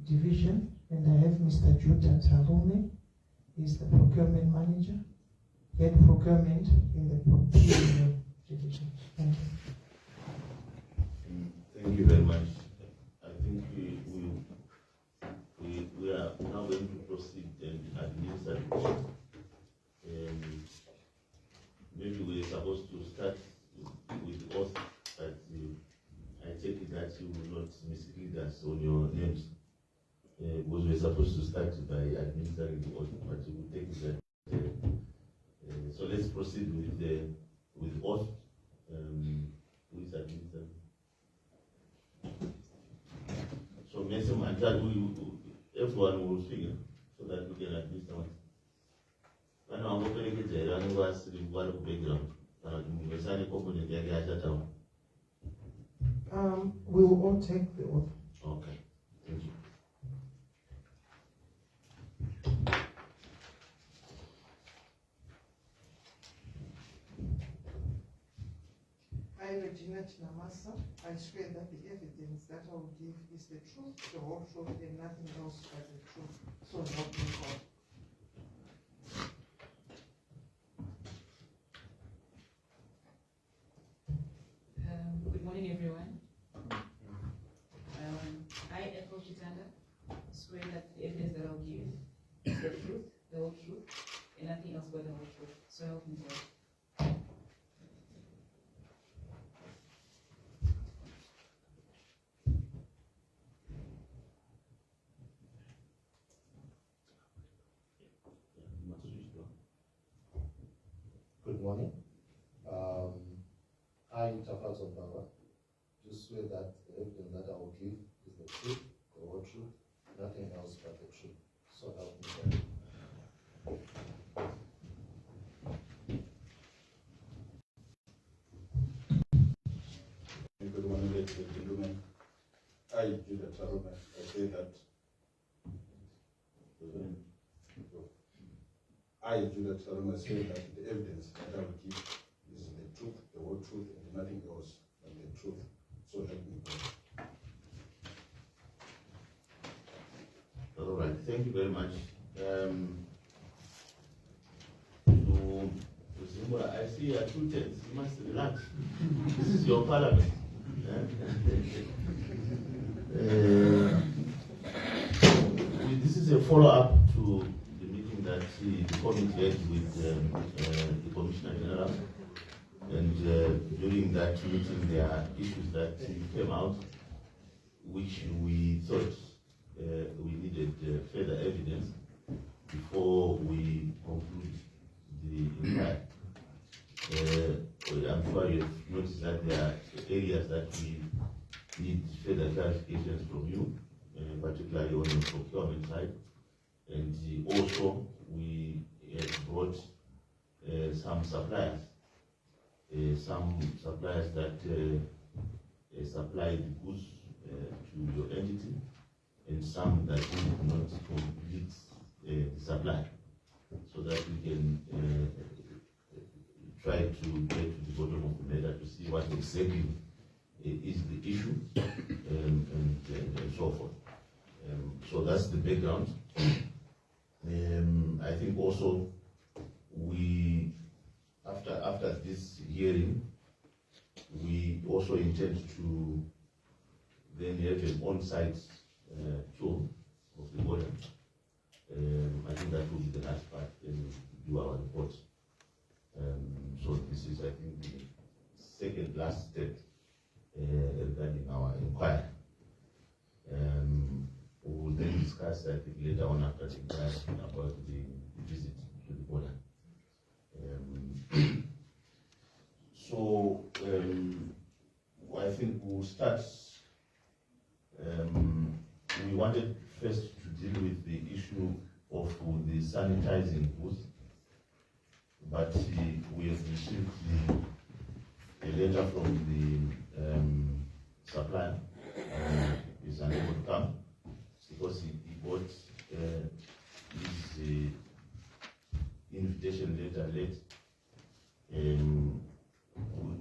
division, and I have Mr. Juta Tarume. He's the procurement manager, head procurement in the procurement division. Thank you. Thank you very much. I think we are now going to proceed and administer it. Maybe we're supposed to start with the oath, but I take it that you will not mislead us on your names. Because we're supposed to start by administering the oath, but you will take it that. So let's proceed with the oath. Who is administering? So, Mesem and Dad, everyone will figure so that we can administer one. When I'm opening it, I was in one background. We will all take the oath. Okay, thank you. I, Regina Chinamasa, I swear that the evidence that I will give is the truth, the whole truth, and nothing else but the truth. So help me God. Good morning, everyone. I, Ethel Chitanda, swear that the evidence that I'll give is the truth, the whole truth, and nothing else but the whole truth. So help me God. Good morning. I, Tafazo Baba, do swear that the evidence that I will give is the truth, the whole truth, nothing else but the truth. So help me God. Good morning, ladies and gentlemen. I, Judah Tarume, I say that the evidence that I will give is the truth, the whole truth, and nothing else but the truth. So help me God. All right, thank you very much. To Zimra, I see you are 2 tenths. You must relax. This is your parliament. This is a follow-up to the meeting that the committee had with the Commissioner General. And during that meeting, there are issues that came out which we thought we needed further evidence before we conclude the inquiry. I'm sure you've noticed that there are areas that we need further clarifications from you, particularly on the procurement side. And also, we brought some suppliers that supplied goods to your entity, and some that did not complete the supply, so that we can try to get to the bottom of the matter to see what exactly is the issue, and so forth. So that's the background. I think also we, after this hearing, we also intend to then have an on-site tour of the border. I think that will be the last part, then we do our report. So this is, I think, the second last step regarding our inquiry. We will then discuss, I think, later on after the inquiry about the visit to the border. So I think we'll start. We wanted first to deal with the issue of the sanitizing booth, but we have received a letter from the supplier. Is unable to come because he got his invitation letter late.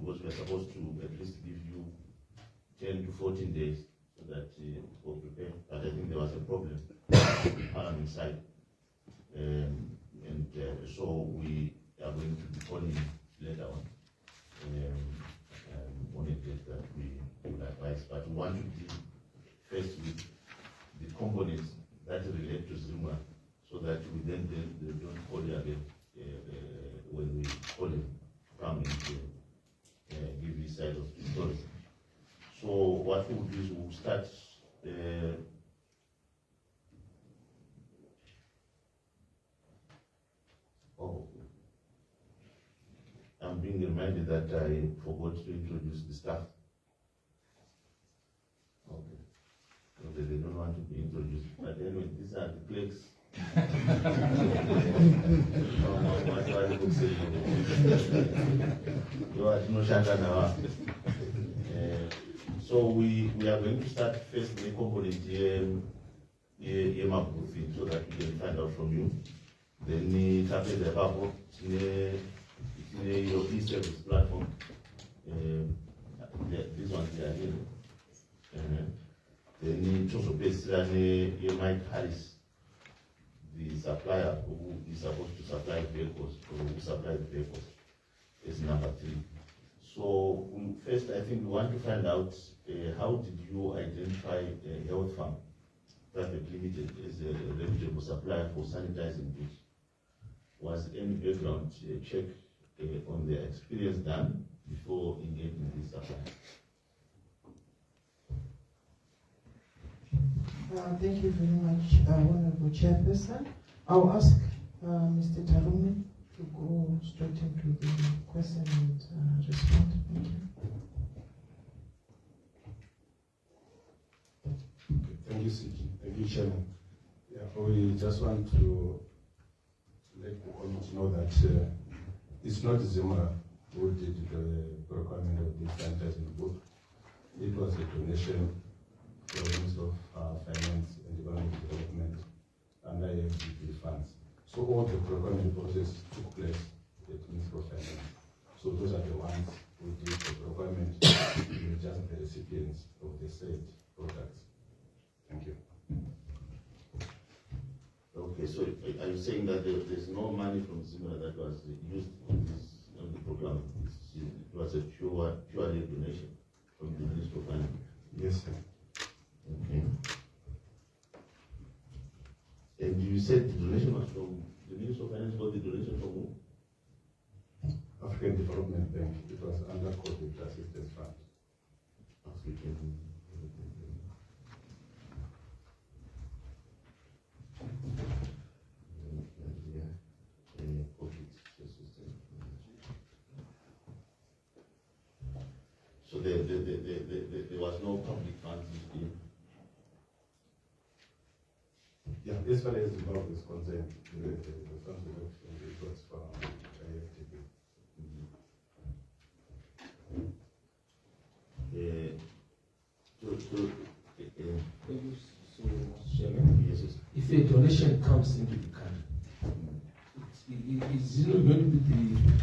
We're supposed to at least give you 10 to 14 days so that were prepared, but I think there was a problem Parliament side. So we are going to be calling later on a date that we will advise, but we want to deal first with the components that relate to Zimra, so that we then don't call you again when we call him to come and give his side of the story. So what we'll do is we'll start I'm being reminded that I forgot to introduce the staff. Okay. So they don't want to be introduced. But anyway, these are the clerks. So we are going to start first the component so that we can find out from you. Then we tap the report your e-service platform. This one they are here. Then also based on Mike Harris, the supplier who is supposed to supply vehicles, or who supplies vehicles, is number 3. So first, I think we want to find out how did you identify Health Farm Private Limited as a reputable supplier for sanitizing goods? Was any background check on their experience done before engaging this supply? Thank you very much, Honorable Chairperson. I'll ask Mr. Tarumi to go straight into the question and respond. Thank you. Thank you, CG. Thank you, Chairman. Yeah, we just want to let the committee know that it's not Zimra who did the procurement of this sanitizing book. It was a donation from the Ministry of Finance and Economic Development and IFDP funds. So all the procurement process took place at the Ministry of Finance. So those are the ones who did the procurement. We were just the recipients of the said products. Thank you. Okay, so are you saying that there's no money from Zimra that was used on the program? It was a purely donation from the Ministry of Finance? Yes, sir. Okay. And you said the donation was from the Ministry of Finance, got the donation from who? African Development Bank. It was under COVID Assistance Fund. African. So there was no public funds in. Yeah, as far as Zimbabwe is concerned, the funds it was from IFTP. If a donation comes into the country, it's not going to be the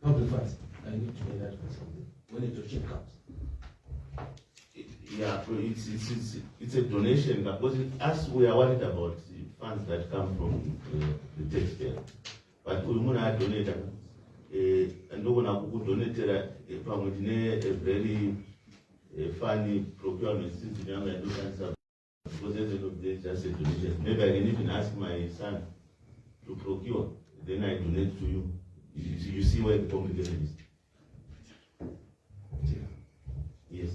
public funds. I need to know that for something. When a donation comes. Yeah, it's a donation, because as we are worried about the funds that come from the taxpayer. But we want to donate, and we're going to donate a very funny procurement since the young and do cancer. Because at the end of the day, it's just a donation. Maybe I can even ask my son to procure, then I donate to you. You see where the complication is? Yes.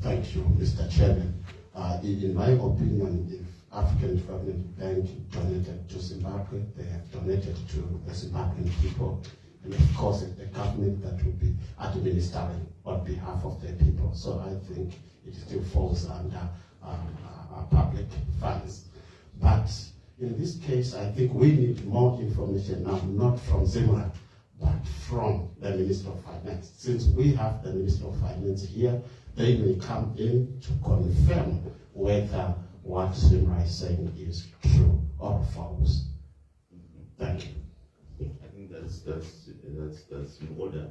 Thank you, Mr. Chairman. In my opinion, if African Development Bank donated to Zimbabwe, they have donated to the Zimbabwean people, and of course it's the government that will be administering on behalf of their people. So I think it still falls under public funds. But in this case, I think we need more information now, not from Zimra, but from the Minister of Finance. Since we have the Minister of Finance here, they may come in to confirm whether what Zimra is saying is true or false. Thank you. I think that's in order.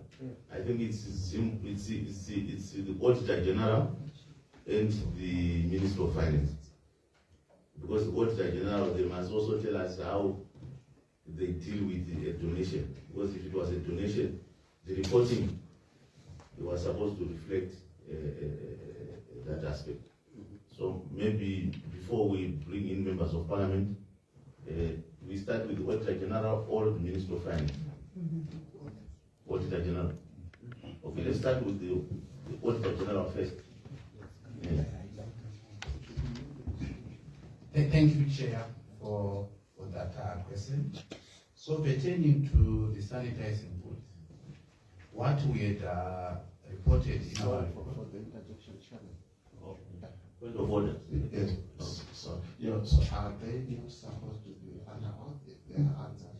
I think it's the Auditor General and the Minister of Finance. Because the Auditor General, they must also tell us how they deal with a donation. Because if it was a donation, the reporting was supposed to reflect that aspect. So maybe before we bring in members of parliament, we start with the Auditor General or the Minister of Finance. Auditor General. Okay, let's start with the Auditor General first. Yeah. Thank you, Chair, for that question. So pertaining to the sanitizing booth, what we had reported in our report. Point of order. Yes. So, so are they not supposed to be under audit? They are answering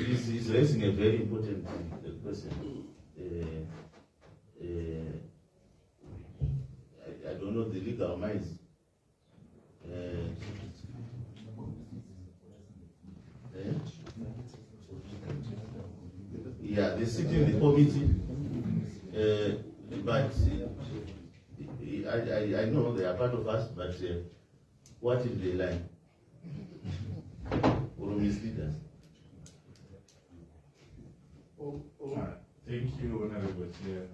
He's raising a very important question. I don't know the legal minds. Yeah, they sit in the committee, but I know they are part of us, but what if they lie or mislead us? Thank you, Honorable Chair.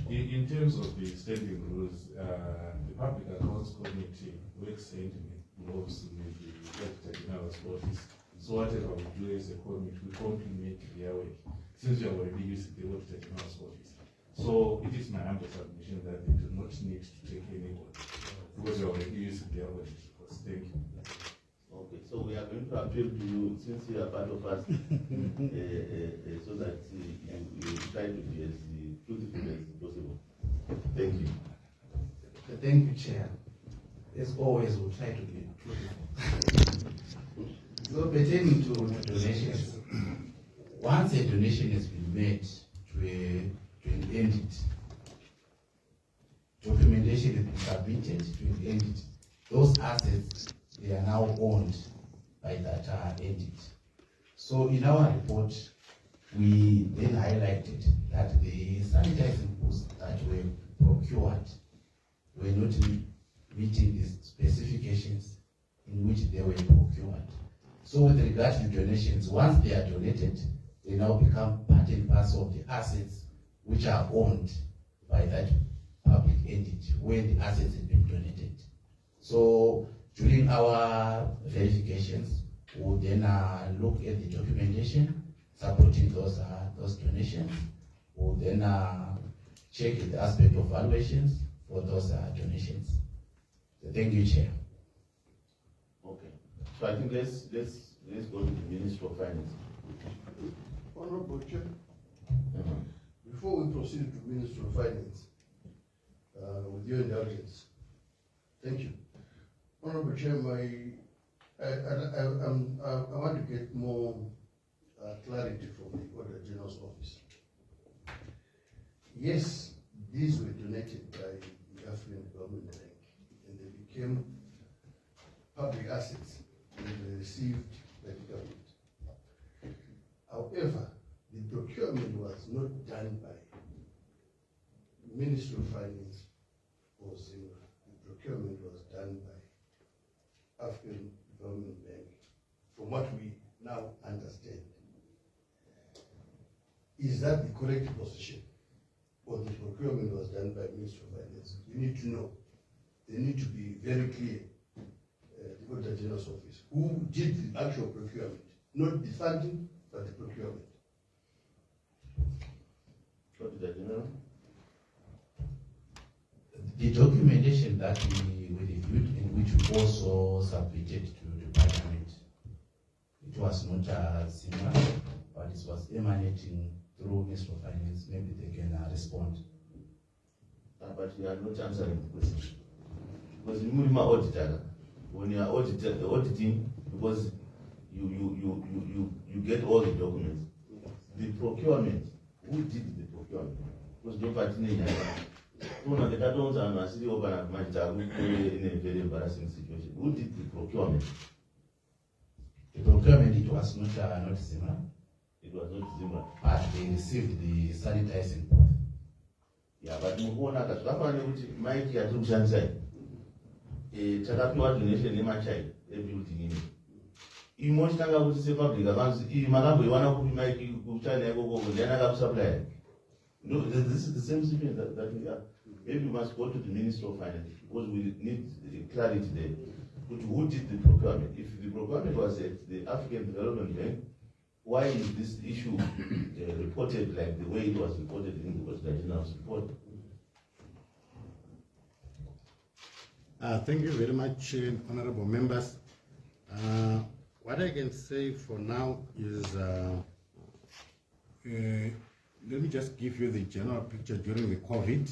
In terms of the standing rules, the Public Accounts Committee works hand in glove with the Auditor General's office. So whatever we do as a committee, we complement their work, since we are already using the Auditor General's office. So it is my humble submission that they do not need to take any vote, because we are already using their audit reports. Thank you. Okay, so we are going to appeal to you, since you are part of us, so that you try to be as truthful as possible. Thank you. Thank you, Chair. As always, we'll try to be truthful. So pertaining to donations, once a donation has been made to an entity, documentation has been submitted to an entity, those assets, they are now owned by that entity. So in our report, we then highlighted that the sanitizing booths that were procured were not meeting the specifications in which they were procured. So with regard to donations, once they are donated, they now become part and parcel of the assets which are owned by that public entity where the assets have been donated. So during our verifications, we'll then look at the documentation supporting those donations. We'll then check the aspect of valuations for those donations. So thank you, Chair. Okay. So I think let's go to the Minister of Finance. Honorable Chair, before we proceed to Minister of Finance, with your indulgence, thank you. Honorable Chair, I want to get more clarity from the Auditor General's office. Yes, these were donated by the African Development Bank, and they became public assets and they received by the government. However, the procurement was not done by Ministry of Finance or Zimra. The procurement was done by African Development Bank, from what we now understand. Is that the correct position? Or the procurement was done by Ministry of Finance? We need to know. They need to be very clear, the Auditor General's office, who did the actual procurement, not the funding, but the procurement. Auditor General. The documentation that we reviewed and which we also submitted to the Parliament, it was not Zimra, but it was emanating through Minister of Finance. Maybe they can respond. But you are not answering the question. Because in Murima auditor, when you are auditing, because you get all the documents. The procurement, who did the procurement? Because Una the cartons and a city open at Manchester in a very embarrassing situation. Who did the procurement? The procurement, it was not Zimra, It was not Zimra. but they received the sanitizing board. Yeah, but mukuona katakafanira kuti maiki yatiri kushandisa takapiwa donation nemachai ebuilding ino iyi mochitanga kuti sepublic accounts iyi makamboiwana kupi maiki kuchina ikoko ndiani akakusupply. No, this is the same situation that we are. Maybe we must go to the Minister of Finance because we need clarity there. But who did the procurement? If the procurement was at the African Development Bank, why is this issue reported like the way it was reported in the Auditor General's report? Thank you very much, honorable members. What I can say for now is, let me just give you the general picture during the COVID.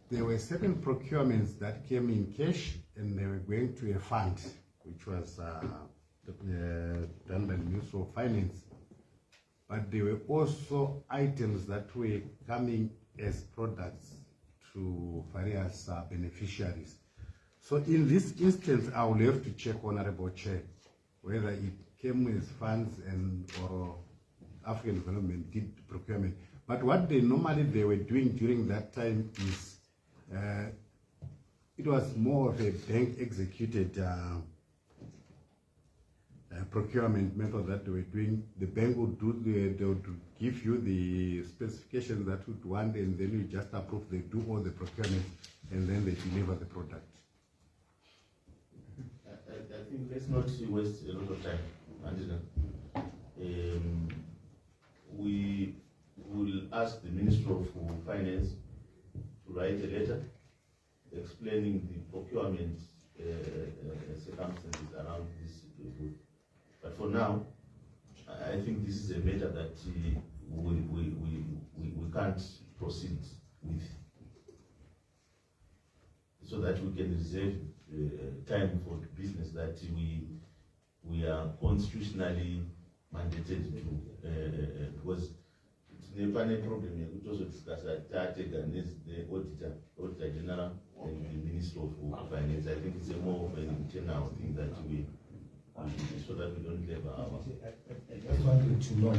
There were certain procurements that came in cash and they were going to a fund, which was done by the Ministry of Finance. But there were also items that were coming as products to various beneficiaries. So in this instance, I will have to check, Honorable Chair, whether it came with funds and or African Development did procurement. But what they were doing during that time is it was more of a bank executed procurement method that they were doing. The bank would they would give you the specifications that would want, and then you just approve. They do all the procurement, and then they deliver the product. I think let's not waste a lot of time, Angela. We will ask the Minister of Finance to write a letter explaining the procurement circumstances around this group. But for now, I think this is a matter that we can't proceed with, so that we can reserve time for business that we are constitutionally mandated to, because it's never a problem here. We also discuss that the Auditor General and the Minister of Finance. I think it's a more of an internal thing that we so that we don't labor our. I just wanted to know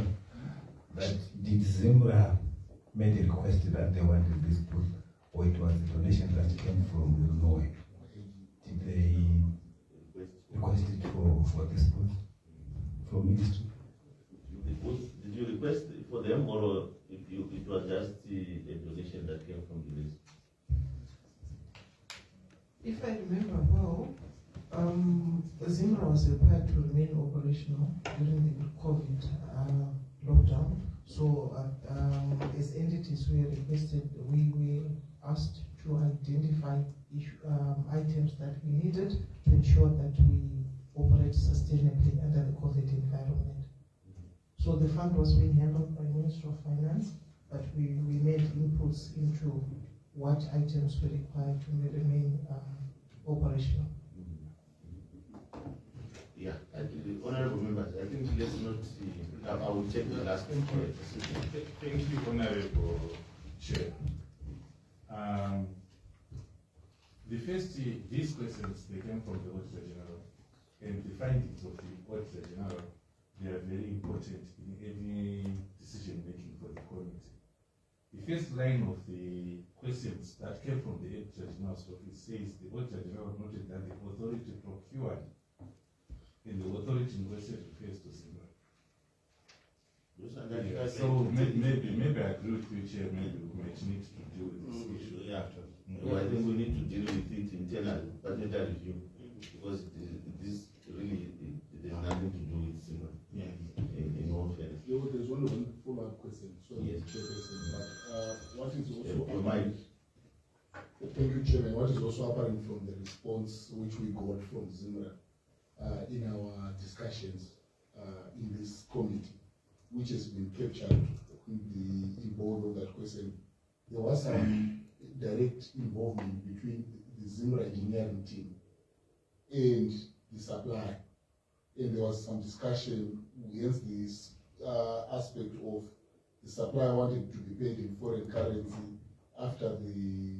that did Zimra made a request that they wanted this book, or it was a donation that came from Illinois? Did they request it for this book from ministry? Did you request for them, or it was just a donation that came from the list? If I remember well, Zimra was required to remain operational during the COVID lockdown. So as entities we requested, we were asked to identify items that we needed to ensure that we operate sustainably under the COVID environment. So the fund was being handled by Minister of Finance, but we made inputs into what items were required to remain operational. Yeah, honorable members, I think let's not see. I will take the last one. Thank you, Honorable Chair. These questions, they came from the Auditor General, and the findings of the Auditor General, they are very important in any decision making for the committee. The first line of the questions that came from the Auditor General's office says the Auditor General noted that the authority procured, and the authority in question refers to Zimra. So maybe I agree with you, Chair. Maybe we might need to deal with this issue. Yeah, well, I think we need to deal with it internally, budgetary review, because this really there's nothing to do with Zimra. Yeah. In all fairness. There's one follow-up question. Yes. What is also Mike. Thank you, Chairman. What is also apparent from the response which we got from Zimra in our discussions in this committee, which has been captured in the board of that question, there was some direct involvement between the Zimra engineering team and the supplier. And there was some discussion against this aspect of the supplier wanted to be paid in foreign currency after the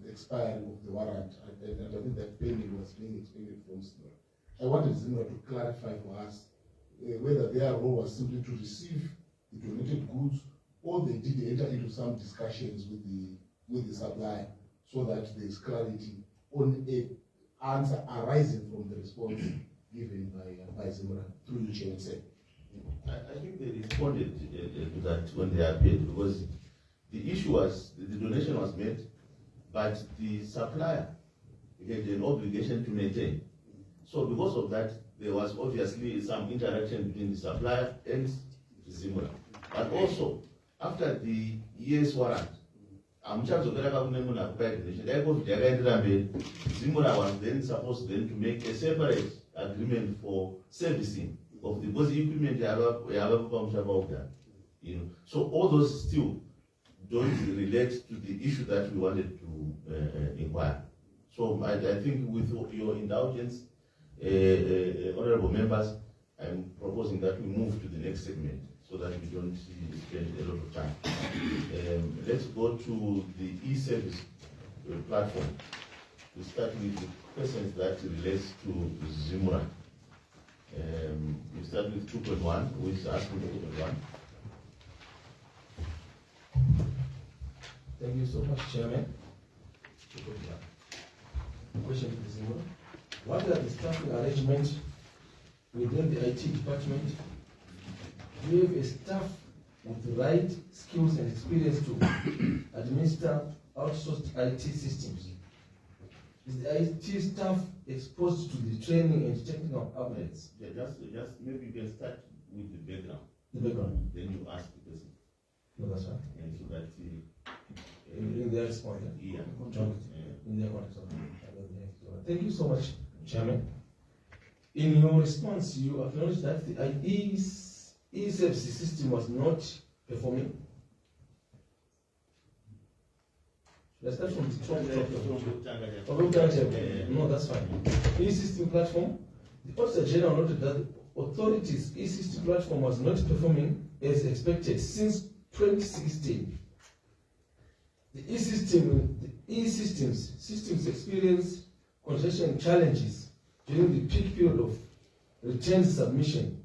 expiry of the warrant, and I think that payment was being expected from Zimra. I wanted Zimra to clarify for us whether their role was simply to receive the donated goods, or they did enter into some discussions with the supplier, so that there is clarity on a answer arising from the response given by Zimra through the chair. I think they responded to that when they appeared, because the issue was the donation was made, but the supplier had an obligation to maintain. So because of that, there was obviously some interaction between the supplier and Zimra. But also, after the year's warrant, Zimra was then supposed then to make a separate agreement for servicing of the because equipment so all those still don't relate to the issue that we wanted to inquire. So I think with your indulgence, honorable members, I'm proposing that we move to the next segment so that we don't spend a lot of time. Let's go to the e-service platform. We start with the questions that relates to Zimra. We start with 2.1, which is asking for 2.1. Thank you so much, Chairman. Question to the Zimra. What are the staffing arrangements within the IT department? Do you have a staff with the right skills and experience to administer outsourced IT systems? Is the IT staff exposed to the training and technical updates? Yeah, just maybe you can start with the background. The background. Then you ask the person. No, that's right. And so that In their response. yeah. In their context. Thank you so much, Chairman. In your response, you acknowledge that the e-service system was not performing. Let's start from the top. No, that's fine. E-system platform. The Auditor General noted that the authority's e-system platform was not performing as expected since 2016. The systems experienced congestion challenges during the peak period of returns submission,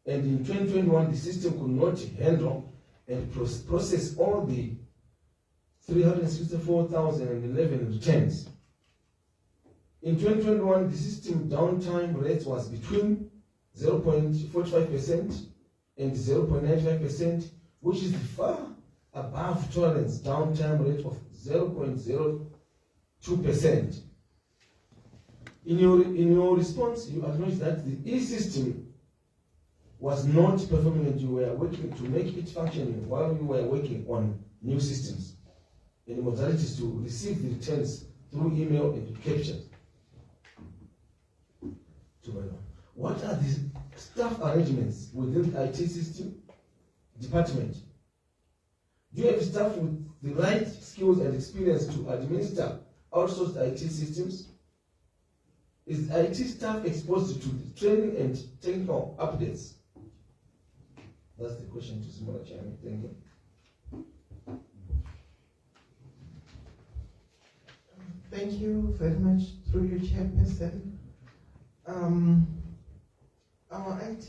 and in 2021 the system could not handle and process all the 364,011 returns. In 2021, the system downtime rate was between 0.45% and 0.95%, which is far above tolerance downtime rate of 0.02%. In your response, you acknowledge that the e-system was not performing and you were working to make it functioning while you were working on new systems and modalities to receive the returns through email and capture. What are the staff arrangements within the IT system department? Do you have staff with the right skills and experience to administer outsourced IT systems? Is IT staff exposed to the training and technical updates? That's the question to Zimra, Chairman. Thank you. Thank you very much, through your chairperson. Our IT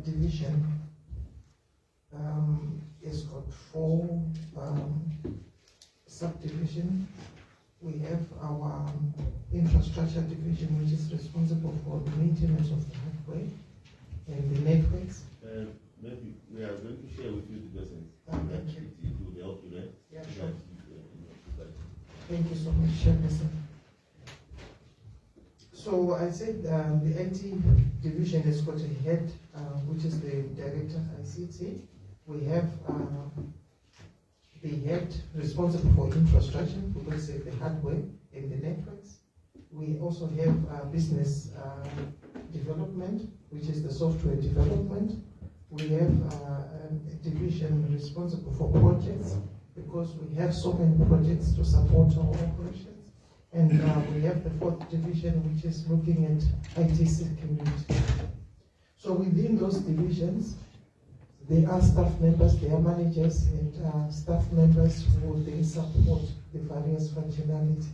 division has got 4 subdivisions. We have our infrastructure division, which is responsible for the maintenance of the hardware and the networks. Maybe we are going to share with you the questions. Thank you. It will help you, right? Yeah, sure. Thank you so much, Chairperson. So I said the IT division has got a head, which is the director of ICT. We have the head responsible for infrastructure, because of the hardware and the networks. We also have business development, which is the software development. We have a division responsible for projects, because we have so many projects to support our operations. And we have the 4th division, which is looking at IT security. So within those divisions, there are staff members, there are managers and staff members who then support the various functionality.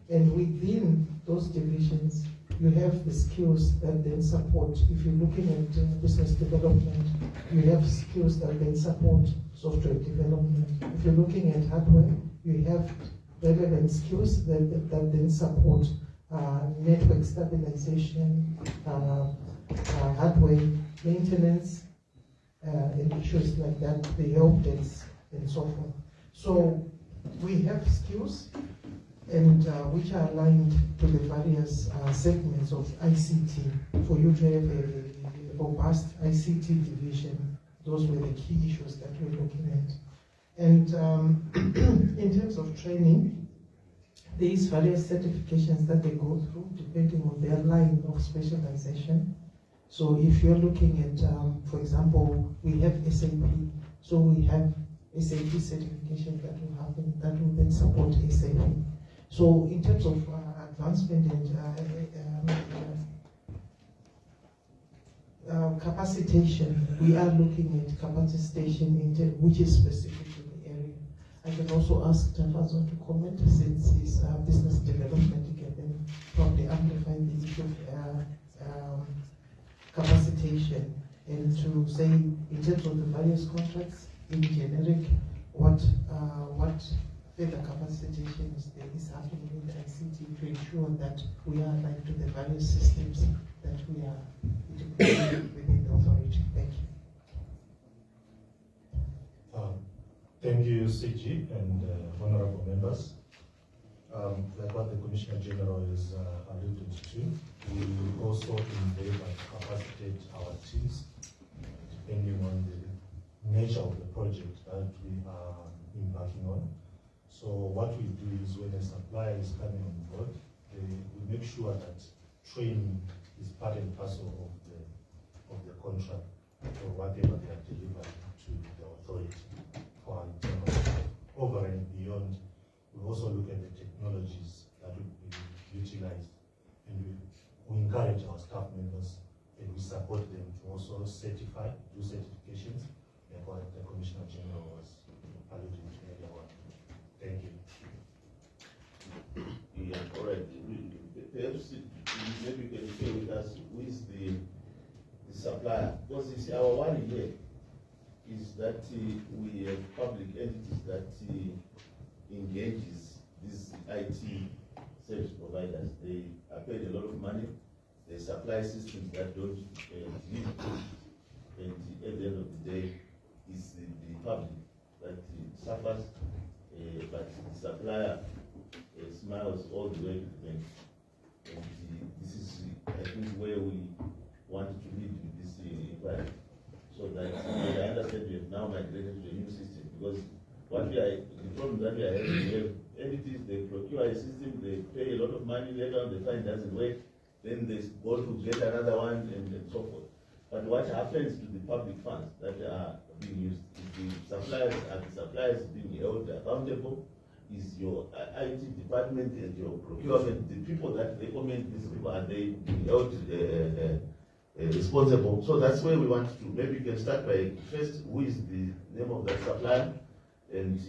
And within those divisions, you have the skills that then support. If you're looking at business development, you have skills that then support software development. If you're looking at hardware, you have relevant skills that then support network stabilization, hardware maintenance, and issues like that, the help desk, and so forth. So we have skills and which are aligned to the various segments of ICT. For you to have a robust ICT division, those were the key issues that we're looking at. And in terms of training, there is various certifications that they go through depending on their line of specialization. So if you're looking at, for example, we have SAP, so we have SAP certification that will happen, that will then support SAP. So in terms of advancement and capacitation, we are looking at capacitation which is specific to the area. I can also ask Tafazo to comment since he's business development, he can then probably amplify the issue of capacitation, and to say in terms of the various contracts in generic, what further capacitation is happening in the ICT to ensure that we are aligned to the various systems that we are integrating within the authority. Thank you. Thank you, CG and honorable members. Like what the Commissioner General is alluded to, we also endeavor to capacitate our teams depending on the nature of the project that we are embarking on. So what we do is when a supplier is coming on board, we make sure that training is part and parcel of the contract or whatever they are delivering to the authority for internal. Over and beyond, we also look at the technologies that will be utilized, and we encourage our staff members and we support them to also certify, do certifications, like what the Commissioner General was alluding to earlier on. Thank you. Yeah, all right. Perhaps maybe you can share with us who is the supplier, because you see our worry here is that we have public entities that engages these IT service providers. They are paid a lot of money. They supply systems that don't deliver. And at the end of the day, it's the public that suffers, but the supplier smiles all the way to the bank. And this is, I think, where we wanted to lead with this inquiry. So that I understand we have now migrated to a new system, because the problem that we are having, we have entities, they procure a system, they pay a lot of money, later on they find it doesn't work, then they go to get another one and so forth. But what happens to the public funds that are being used? Is the suppliers being held accountable? Is your IT department and your procurement, the people that recommend these people, are they being held responsible? So that's where we want to, maybe you can start by first, who is the name of that supplier, and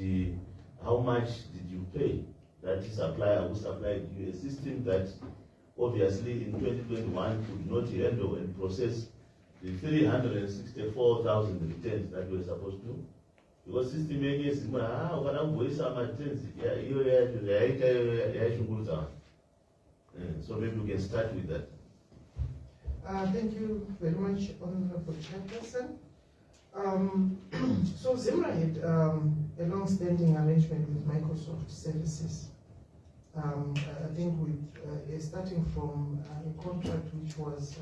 how much did you pay that supplier who supplied you a system that obviously in 2021 could not handle and process the 364,000 returns that we were supposed to. Because system yenye Zimra, ukanamboisa matenzi hiyo yaishunguluza. So maybe we can start with that. Thank you very much, Honorable Chairperson. So Zimra had a long-standing arrangement with Microsoft Services. I think with starting from a contract which was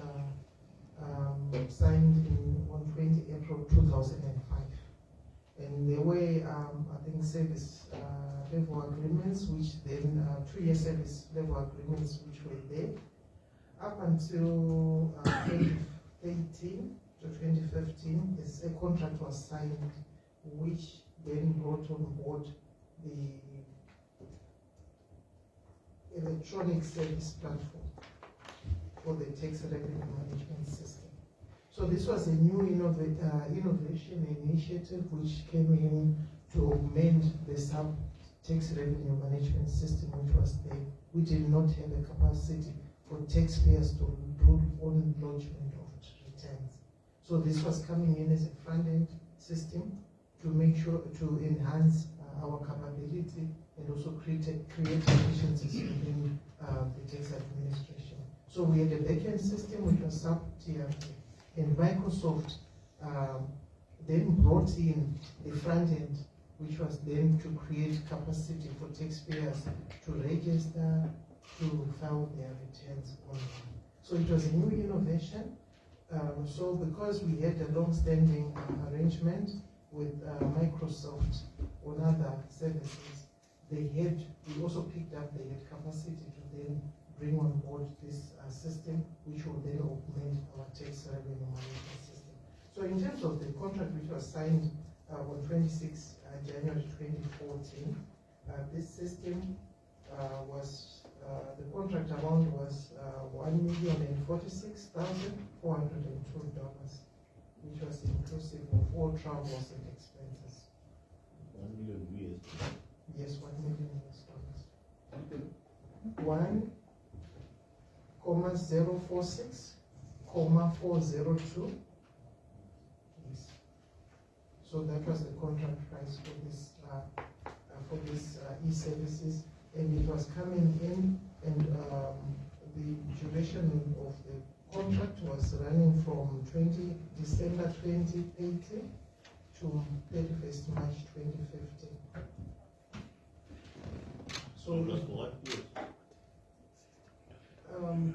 signed on 20 April 2005. And there were, I think, service level agreements, which then 2-year service level agreements which were there. Up until 2013 to 2015, a contract was signed, which then brought on board the electronic service platform for the tax revenue management system. So this was a new innovation initiative which came in to augment the sub-tax revenue management system which was there. We did not have a capacity for taxpayers to do own lodgement of returns. So this was coming in as a front-end system to make sure to enhance our capability and also create efficiencies within the tax administration. So we had a back-end system which was sub-tier, and Microsoft then brought in the front-end, which was then to create capacity for taxpayers to register, to file their returns online. So it was a new innovation. So because we had a long-standing arrangement with Microsoft on other services, we also picked up they had capacity to then bring on board this system, which will then augment our tax revenue management system. So in terms of the contract which was signed on 26 January 2014, this system was, the contract amount was $1,046,402, which was inclusive of all travels and expenses. 1 million US. Yes, $1 million. 1,046,402. Yes. So that was the contract price for this e-services, and it was coming in, and the duration of the contract was running from December 2018 to 31st March 2015. So it was for what period?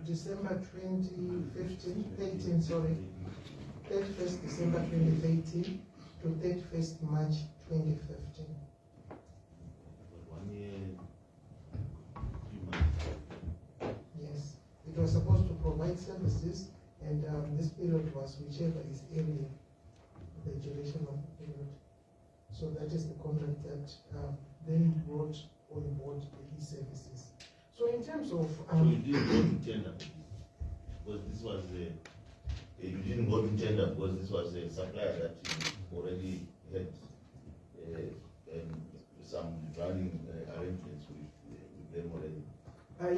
December 2018, sorry, 31st December 2018 to 31st March 2015. 1 year, 3 months. Yes, it was supposed to provide services, and this period was whichever is earlier, the duration of the period. So that is the contract that then brought on board the e-services. So in terms of... so you didn't go to tender because this was you didn't go to tender because this was a supplier that you already had some running arrangements with them already.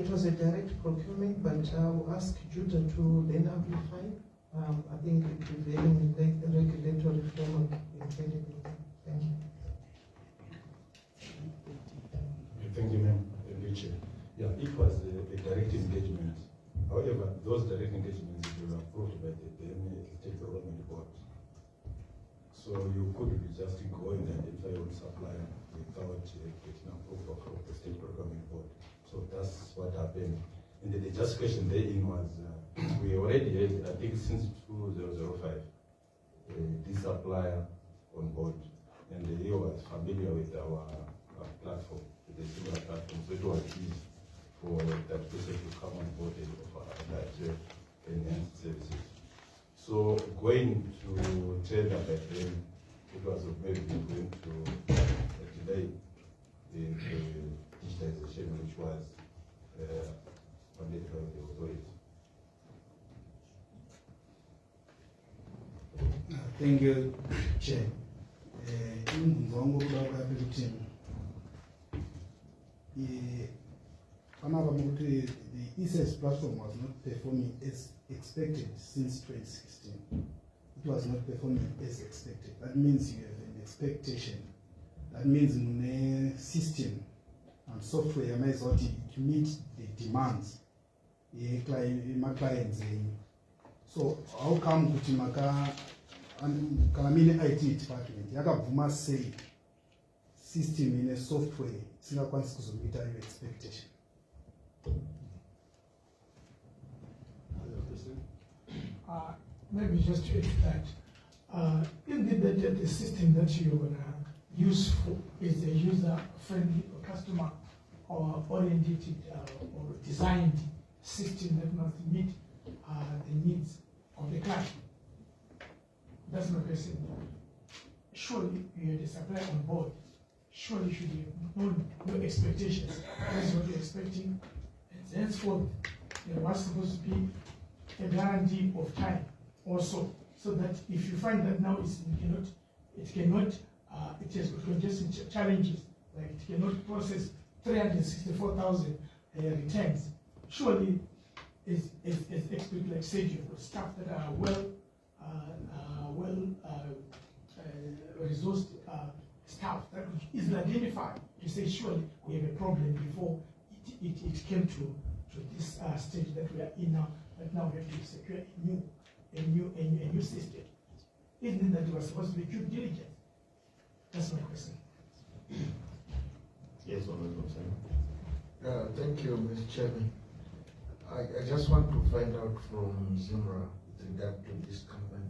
It was a direct procurement, but I'll ask Judah to then amplify. I think the prevailing regulatory framework in 2018. Thank you. Thank you, ma'am. Yeah, it was a direct engagement. However, those direct engagements were approved by the State Development Board. So you couldn't just go and identify your supplier without getting approval from the State Procurement Board. So that's what happened. And the justification therein was we already had, I think since 2005, this supplier on board, and he was familiar with our platform, with the Zimra platform, so it was easy for that person to come on board and offer that enhanced services. So going to tender back then, it was maybe going to delay the digitization which was funded by the authority. Thank you, Chair. The e-service platform was not performing as expected since 2016. It was not performing as expected. That means you have an expectation. That means in a system and software to meet the demands my clients. So how come Kutimaka and Kalamini IT department yakabvuma say system in a software singakwanisi kuzomita your expectation? Maybe just to add to that, if the system that you're going to use is a user-friendly or customer-oriented or designed system that must meet the needs of the client, that's my question. Surely you had a supplier on board. Surely you should have no expectations. This is what you're expecting. And henceforth, there was supposed to be a guarantee of time also, so that if you find that now it has congestion challenges, like it cannot process 364,000 returns, surely as experts like said, you've got staff that are resourced staff that is identified to say surely we have a problem before it came to this stage that we are in now. That now we have to secure a new system. Isn't it that you are supposed to be due diligence? That's my question. Yes, Honorable Sam. Thank you, Mr. Chairman. I just want to find out from Zimra with regard to this company.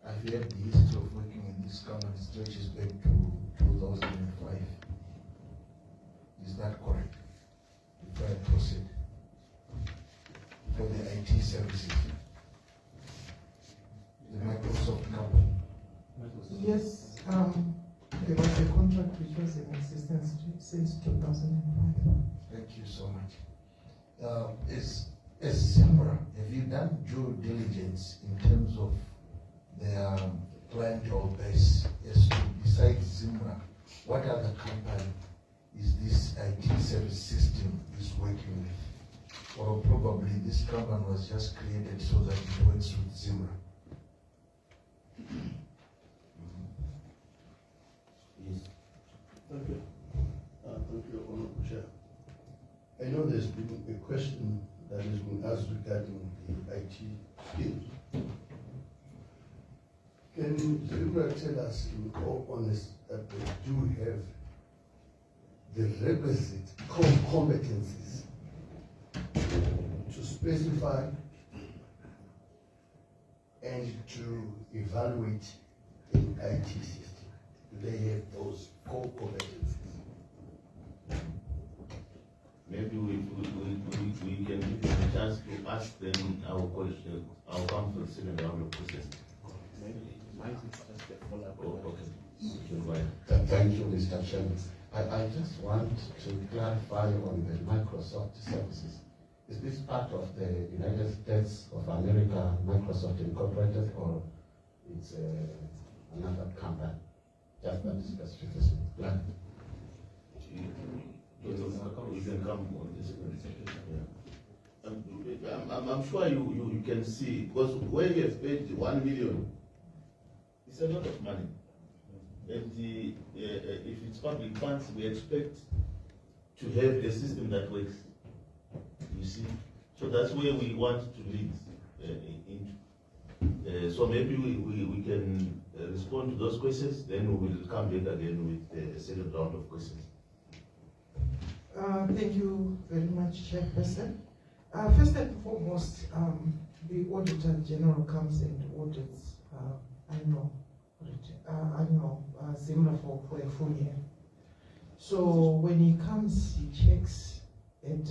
I've heard the history of working in this company stretches back to 2005. Is that correct? If I proceed for the IT services, the Microsoft company. Yes, there was a contract which was in existence since 2005. Thank you so much. As Zimra, have you done due diligence in terms of their clientele base as to, besides Zimra, what other company is this IT service system is working with? Or probably this company was just created so that it works with Zimra? Yes. Thank you. Thank you, Honorable Chair. I know there's been a question that has been asked regarding the IT skills. Can Zimra tell us in all honesty that they do have the requisite core competencies to specify and to evaluate an IT system? Do they have those core competencies? Maybe we can give them a chance to ask them our question. I'll come for the second round of questions. Thank you, Mr. Chairman. I just want to clarify on the Microsoft services. Is this part of the United States of America, Microsoft Incorporated, or it's another company? Just that specification. Yeah. You can come on this. I'm sure you can see, because when you have paid 1 million, it's a lot of money. And if it's public funds, we expect to have a system that works. You see? So that's where we want to lead into. So maybe we can respond to those questions, then we will come back again with the second round of questions. Thank you very much, Chairperson. First and foremost, the Auditor General comes and audits annual Zimra for a full year. So when he comes, he checks at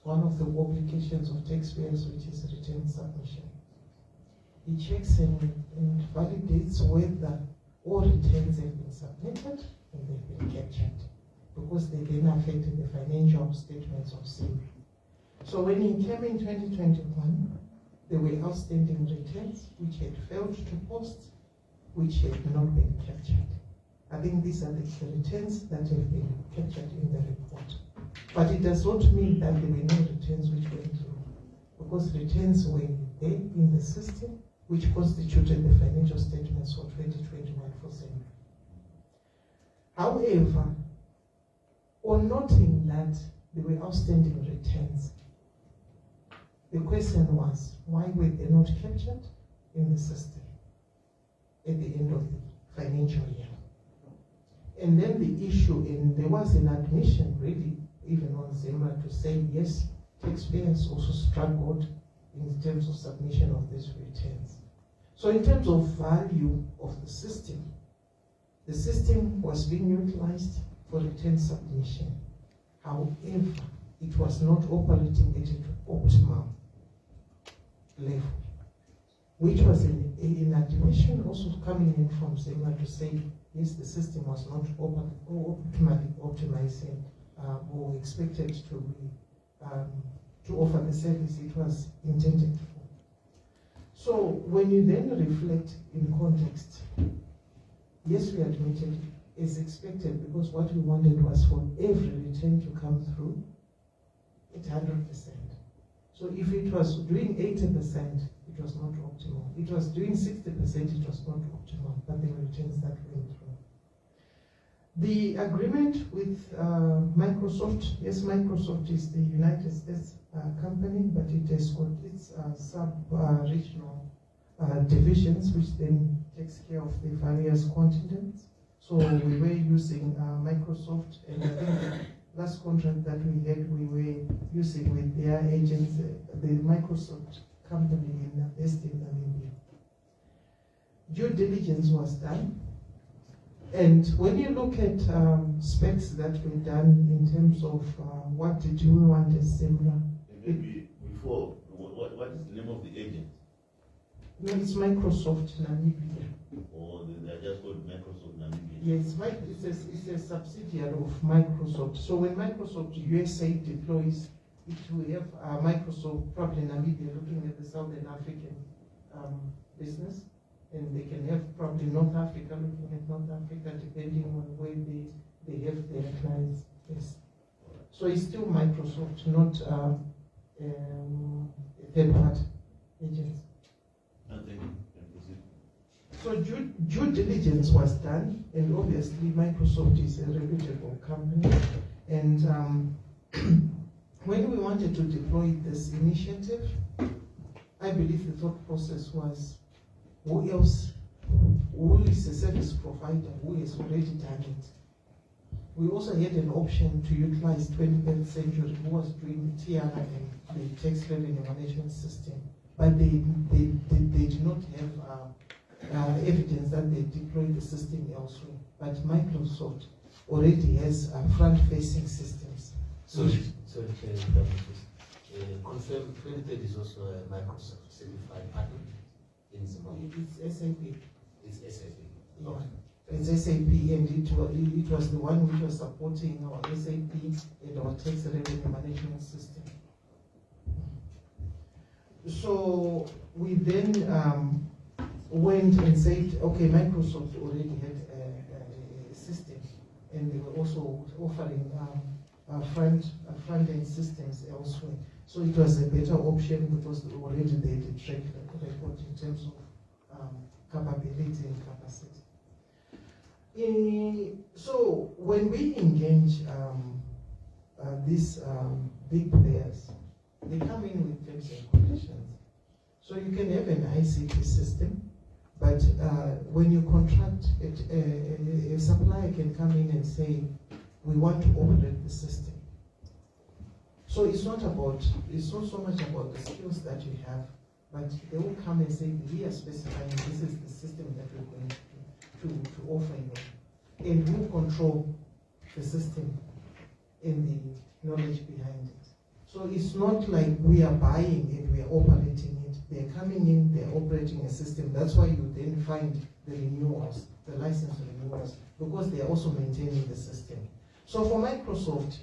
one of the obligations of taxpayers, which is return submission. He checks and validates whether all returns have been submitted and they've been captured, because they then affected the financial statements of Zimra. So when he came in 2021, there were outstanding returns which had failed to post, which had not been captured. I think these are the returns that have been captured in the report. But it does not mean that there were no returns which went through, because returns were there in the system, which constituted the financial statements for 2021 for Zimra. However, on noting that there were outstanding returns, the question was, why were they not captured in the system at the end of the financial year? And then the issue, and there was an admission really, even on Zimra, to say, yes, taxpayers also struggled in terms of submission of these returns. So in terms of value of the system was being utilized for return submission. However, it was not operating at an optimal level, which was an admission also coming in from Zimra to say, yes, the system was not optimally optimizing or expected to be to offer the service it was intended for. So when you then reflect in context, yes, we admitted as expected because what we wanted was for every return to come through at 100%. So if it was doing 80%, it was not optimal. It was doing 60%, it was not optimal, but there were returns that went through. The agreement with Microsoft, yes, Microsoft is the United States company, but it has got its sub-regional divisions, which then takes care of the various continents. So we were using Microsoft, and I think the last contract that we had, we were using with their agents, the Microsoft company based in Namibia. Due diligence was done. And when you look at specs that were done in terms of what did we want as Zimra. Maybe before, what is the name of the agent? No, it's Microsoft Namibia. Or they are just called Microsoft Namibia? Yes, it's a subsidiary of Microsoft. So when Microsoft USA deploys, it will have Microsoft, probably Namibia, looking at the Southern African business. And they can have probably North Africa, looking at North Africa, depending on where they have their clients. Yes. So it's still Microsoft, not a third-party agents. So due diligence was done, and obviously Microsoft is a reputable company. And when we wanted to deploy this initiative, I believe the thought process was, who else, who is a service provider who has already done it? We also had an option to utilize 21st Century, who was doing TRM, the tax revenue management system, but they did not have evidence that they deployed the system elsewhere. But Microsoft already has front-facing systems. Sorry, confirm 23rd is also a Microsoft certified partner. It's SAP. It's SAP. Yeah. Okay. It's SAP, and it was the one which was supporting our SAP and our tax revenue management system. So we then went and said, okay, Microsoft already had a system, and they were also offering front-end systems elsewhere. So it was a better option because already they had a track record in terms of capability and capacity. So when we engage these big players, they come in with terms and conditions. So you can have an ICT system, but when you contract it, a supplier can come in and say, we want to operate the system. So it's not so much about the skills that you have, but they will come and say, we are specifying this is the system that we're going to offer you. And who control the system and the knowledge behind it. So it's not like we are buying and we are operating it. They're coming in, they're operating a system. That's why you then find the renewals, the license renewals, because they are also maintaining the system. So for Microsoft,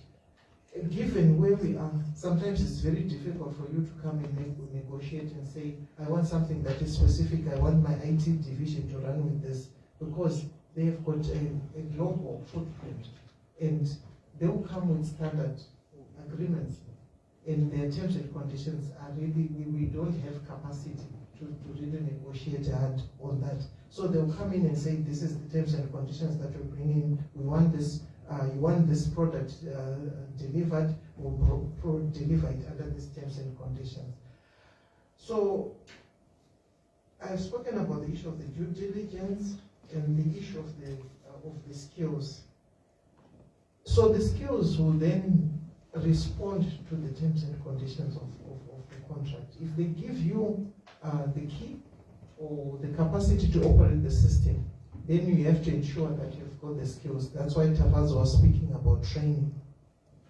given where we are, sometimes it's very difficult for you to come and negotiate and say, I want something that is specific, I want my IT division to run with this, because they have got a global footprint, and they will come with standard agreements, and their terms and conditions are really, we don't have capacity to really negotiate hard on that. So they'll come in and say, this is the terms and conditions that we're bringing, we want this, you want this product delivered, we'll deliver it under these terms and conditions. So I've spoken about the issue of the due diligence and the issue of the skills. So the skills will then respond to the terms and conditions of the contract. If they give you the key or the capacity to operate the system, then you have to ensure that you've got the skills. That's why Tavazo was speaking about training.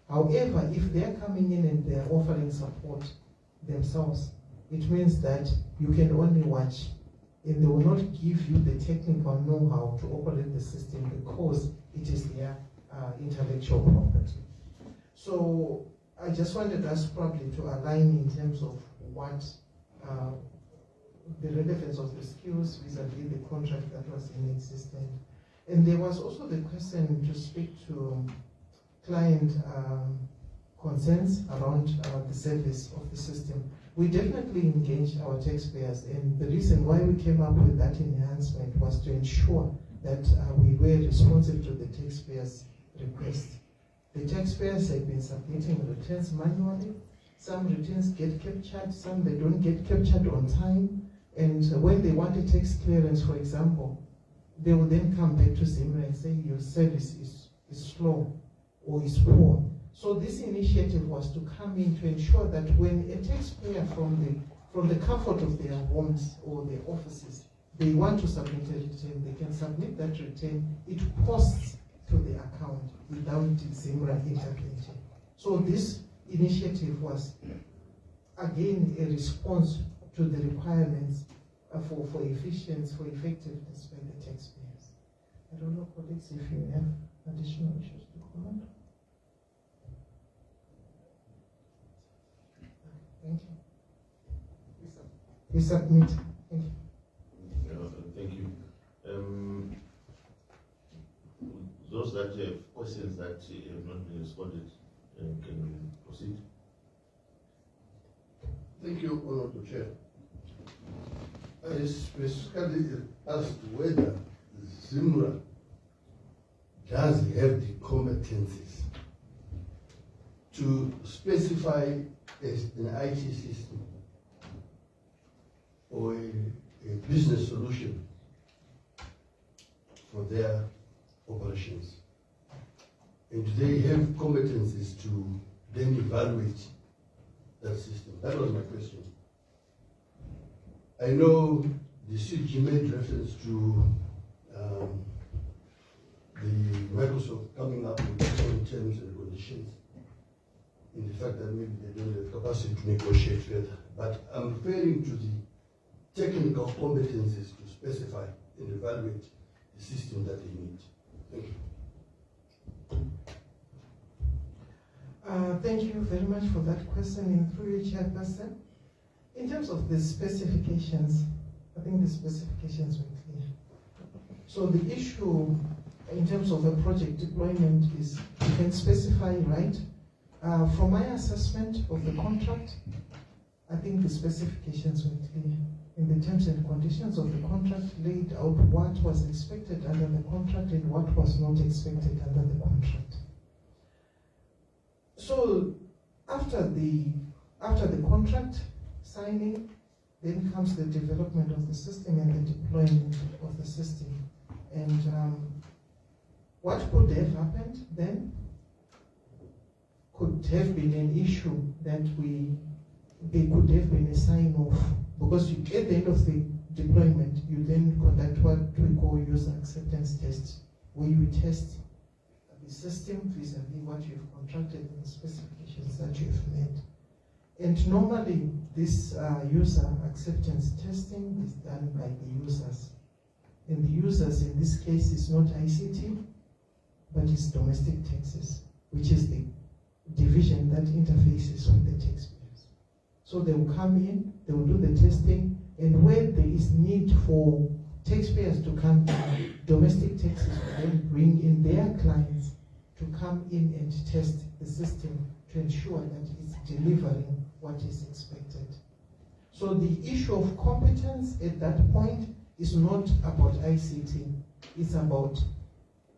However, if they're coming in and they're offering support themselves, it means that you can only watch, and they will not give you the technical know-how to operate the system because it is their intellectual property. So I just wanted us probably to align in terms of what the relevance of the skills vis-a-vis the contract that was in existence. And there was also the question to speak to client concerns around the service of the system. We definitely engaged our taxpayers, and the reason why we came up with that enhancement was to ensure that we were responsive to the taxpayers' requests. The taxpayers have been submitting returns manually. Some returns get captured, some they don't get captured on time. And when they want a tax clearance, for example, they will then come back to Zimra and say your service is slow or is poor. So this initiative was to come in to ensure that when a taxpayer from the comfort of their homes or their offices, they want to submit a return, they can submit that return. It posts to the account without Zimra intervention. So this initiative was, again, a response to the requirements for efficiency, for effectiveness by the taxpayers. I don't know, colleagues, if you have additional issues to comment. Thank you. We submit. Thank you. Thank you. Those that have questions that have not been responded, can proceed. Thank you, Honorable Chair. I specifically asked whether Zimra does have the competencies to specify an IT system or a business solution for their operations. And do they have competencies to then evaluate that system? That was my question. I know the CG made reference to the Microsoft coming up with its own terms and conditions, in the fact that maybe they don't have capacity to negotiate further. But I'm referring to the technical competencies to specify and evaluate the system that they need. Thank you. Thank you very much for that question. And through you, Chairperson, in terms of the specifications, I think the specifications were clear. So the issue in terms of a project deployment is you can specify, right? From my assessment of the contract, I think the specifications were clear. In the terms and conditions of the contract laid out what was expected under the contract and what was not expected under the contract. So after the contract signing, then comes the development of the system and the deployment of the system. And what could have happened then could have been an issue that there could have been a sign-off, because at the end of the deployment, you then conduct what we call user acceptance tests, where you test the system vis-a-vis what you've contracted and the specifications that you've made. And normally, this user acceptance testing is done by the users. And the users in this case is not ICT, but it's domestic taxes, which is the division that interfaces with the taxpayers. So they will come in, they will do the testing, and where there is need for taxpayers to come in, domestic taxes will then bring in their clients to come in and test the system to ensure that it's delivering what is expected. So the issue of competence at that point is not about ICT, it's about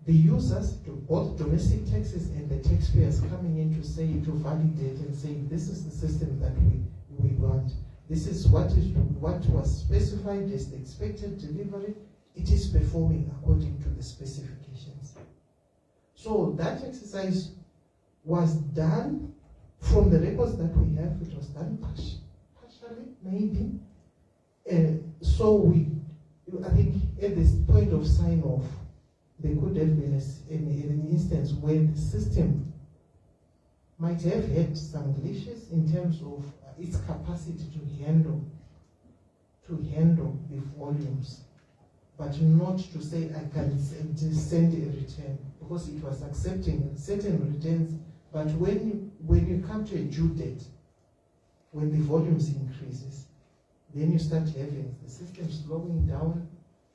the users, to both domestic taxes and the taxpayers coming in to say, to validate and say, this is the system that we want. This is what was specified as the expected delivery. It is performing according to the specifications. So that exercise was done from the records that we have. It was done partially, maybe. So I think at this point of sign-off, there could have been an instance where the system might have had some glitches in terms of its capacity to handle the volumes, but not to say I can send a return, because it was accepting certain returns. But when you come to a due date, when the volumes increases, then you start having the system slowing down,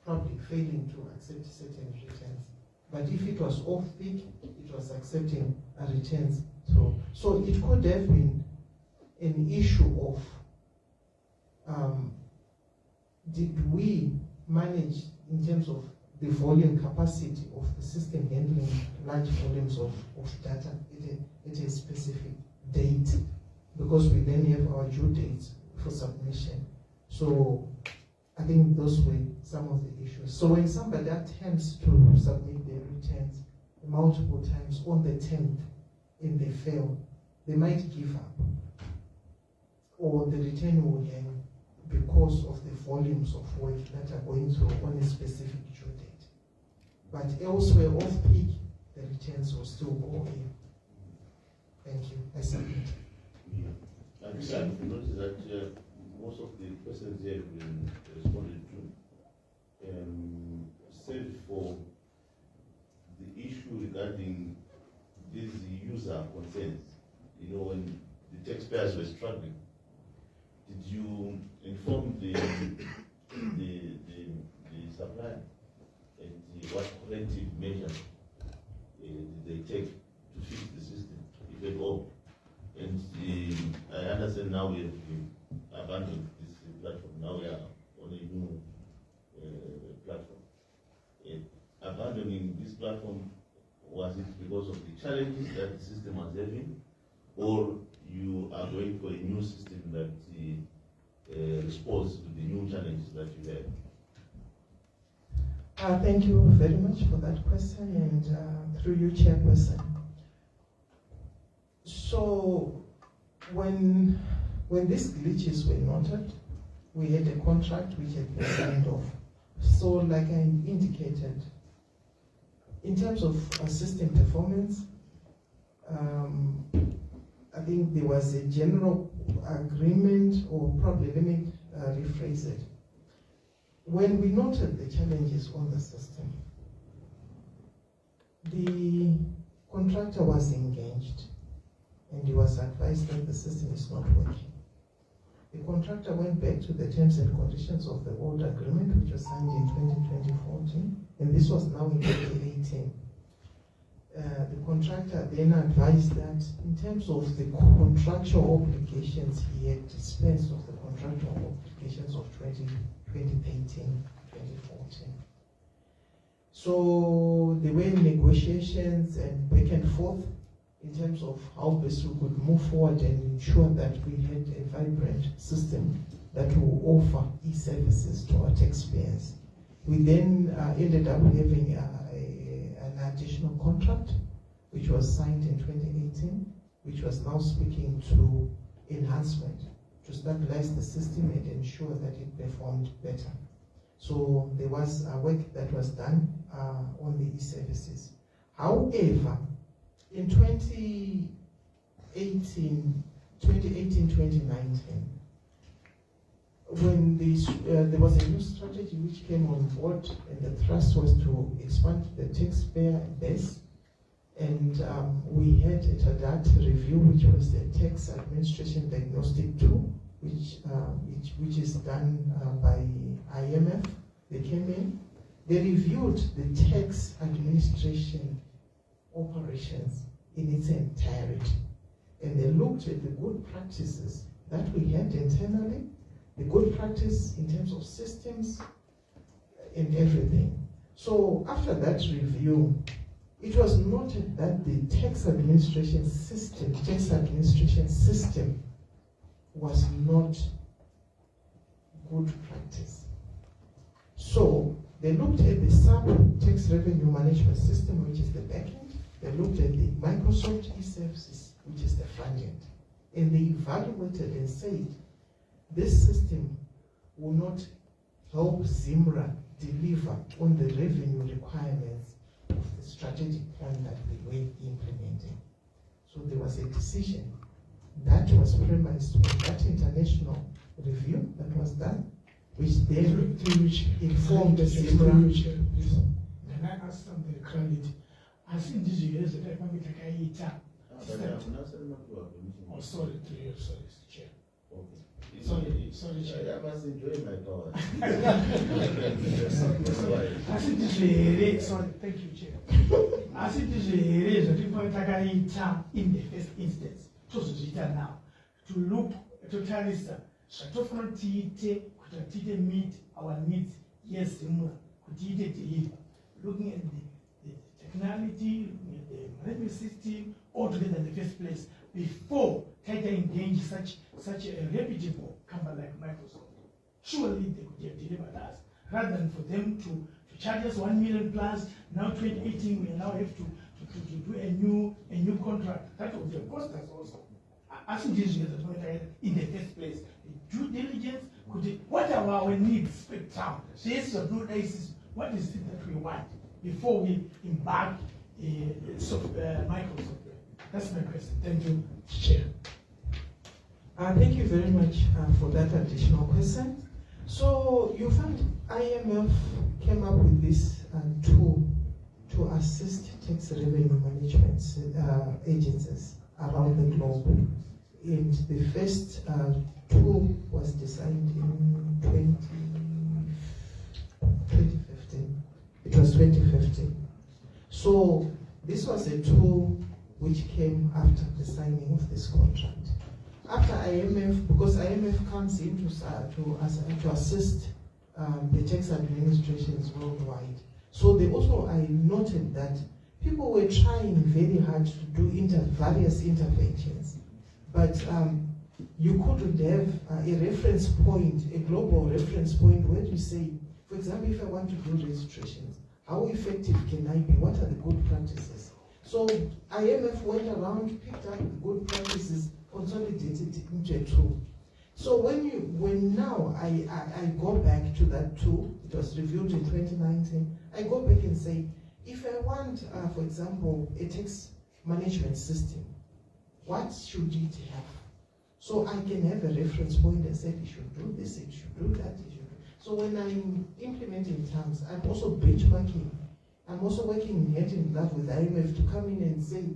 probably failing to accept certain returns. But if it was off peak, it was accepting returns. So it could have been an issue of did we manage in terms of the volume capacity of the system handling large volumes of data at a specific date, because we then have our due dates for submission. So I think those were some of the issues. So when somebody attempts to submit their returns multiple times on the 10th and they fail, they might give up, or the return will hang because of the volumes of work that are going through on a specific due date. But elsewhere off peak, the returns will still go in. Thank you. I submit. Yeah. I've noticed that most of the questions here have been responded to, save for the issue regarding these user concerns. You know, when the taxpayers were struggling, did you inform the supplier and what corrective measures did they take to fix the system, if at all? And I understand now we have abandoned this platform. Now we are on a new platform. Abandoning this platform, was it because of the challenges that the system was having, or you are going for a new system that responds to the new challenges that you have? Thank you very much for that question, and through you, Chairperson. So when these glitches were noted, we had a contract which had been signed off. So like I indicated, in terms of system performance, I think there was a general agreement, or probably let me rephrase it. When we noted the challenges on the system, the contractor was engaged and he was advised that the system is not working. The contractor went back to the terms and conditions of the old agreement, which was signed in 2014, and this was now in 2018. The contractor then advised that in terms of the contractual obligations, he had dispensed of the contractual obligations of 2013, 2014. So there were negotiations and back and forth in terms of how best we could move forward and ensure that we had a vibrant system that will offer e-services to our taxpayers. We then ended up having an additional contract, which was signed in 2018, which was now speaking to enhancement, to stabilize the system and ensure that it performed better. So there was work that was done on the e-services. However, in 2018, 2019, when there was a new strategy which came on board, and the thrust was to expand the taxpayer base, and we had a data review, which was the tax administration diagnostic tool, which is done by IMF. They came in, they reviewed the tax administration operations in its entirety, and they looked at the good practices that we had internally, the good practice in terms of systems and everything. So after that review, it was noted that the tax administration system was not good practice. So they looked at the SAP tax revenue management system, which is the backend. They looked at the Microsoft e-services, which is the front end. And they evaluated and said, this system will not help Zimra deliver on the revenue requirements of the strategic plan that we were implementing. So there was a decision that was premised on that international review that was done, which then informed Zimra. Can I ask something clarity? I think this year is the time we take a I'm not saying not to our commission. Oh, sorry, to you, sorry, Chair. Sorry, Chair. I must enjoy my power. As it is really, sorry, thank you, Chair. As it is really, the people in the first instance, now, to look to tell us to meet our needs, yes, Zimra, looking at the technology, looking at the management system, altogether in the first place, before trying to engage such a reputable company like Microsoft. Surely they could have delivered us, rather than for them to charge us 1 million plus. Now 2018, we now have to do a new contract. That would have cost us also. As it is in the first place, the due diligence what are our needs spectrum? This or do this, what is it that we want before we embark Microsoft? That's my question. Thank you, Chair. Thank you very much for that additional question. So you found IMF came up with this tool to assist tax revenue management agencies around the globe. And the first tool was designed in 2015. It was 2015. So this was a tool which came after the signing of this contract. After IMF, because IMF comes in to assist the tax administrations worldwide. So they also, I noted that people were trying very hard to do various interventions, but you couldn't have a reference point, a global reference point where you say, for example, if I want to do registrations, how effective can I be? What are the good practices? So IMF went around, picked up the good practices, consolidated it into a tool. So when now I go back to that tool, it was reviewed in 2019, I go back and say, if I want, for example, a tax management system, what should it have? So I can have a reference point and say, it should do this, it should do that, it should do. So when I'm implementing terms, I'm also benchmarking. I'm also working hand in glove with IMF to come in and say,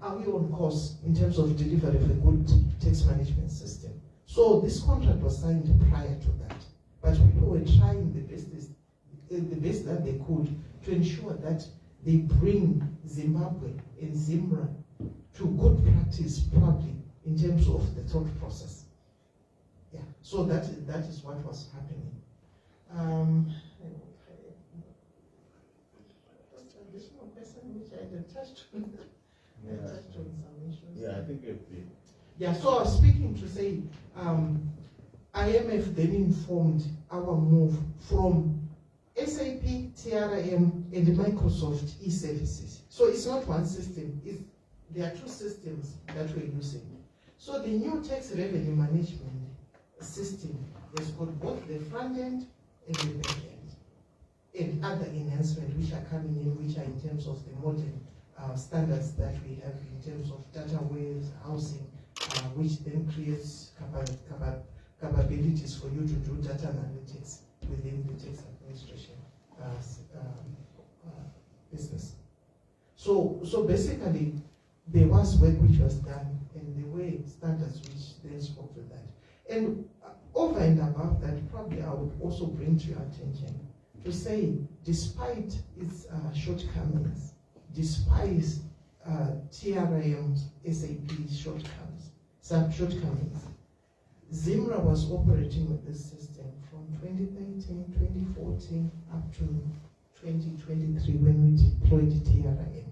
are we on course in terms of delivery of a good tax management system? So this contract was signed prior to that, but people were trying the best that they could to ensure that they bring Zimbabwe and Zimra to good practice probably in terms of the thought process. Yeah, so that is what was happening. Additional question which I had touched on. I touched on some issues. Yeah, I think yeah, so I was speaking to say IMF then informed our move from SAP, TRM, and Microsoft e-services. So it's not one system. There are two systems that we're using. So the new tax revenue management system has got both the front end and the back end, and other enhancements which are coming in, which are in terms of the modern standards that we have in terms of data waves, housing, which then creates capabilities for you to do data analytics within the tax administration business. So basically, there was work which was done, and there were standards which then spoke to that. And over and above that, probably I would also bring to your attention to say, despite its shortcomings, despite TRM's SAP shortcomings, Zimra was operating with this system from 2013, 2014 up to 2023 when we deployed TRM.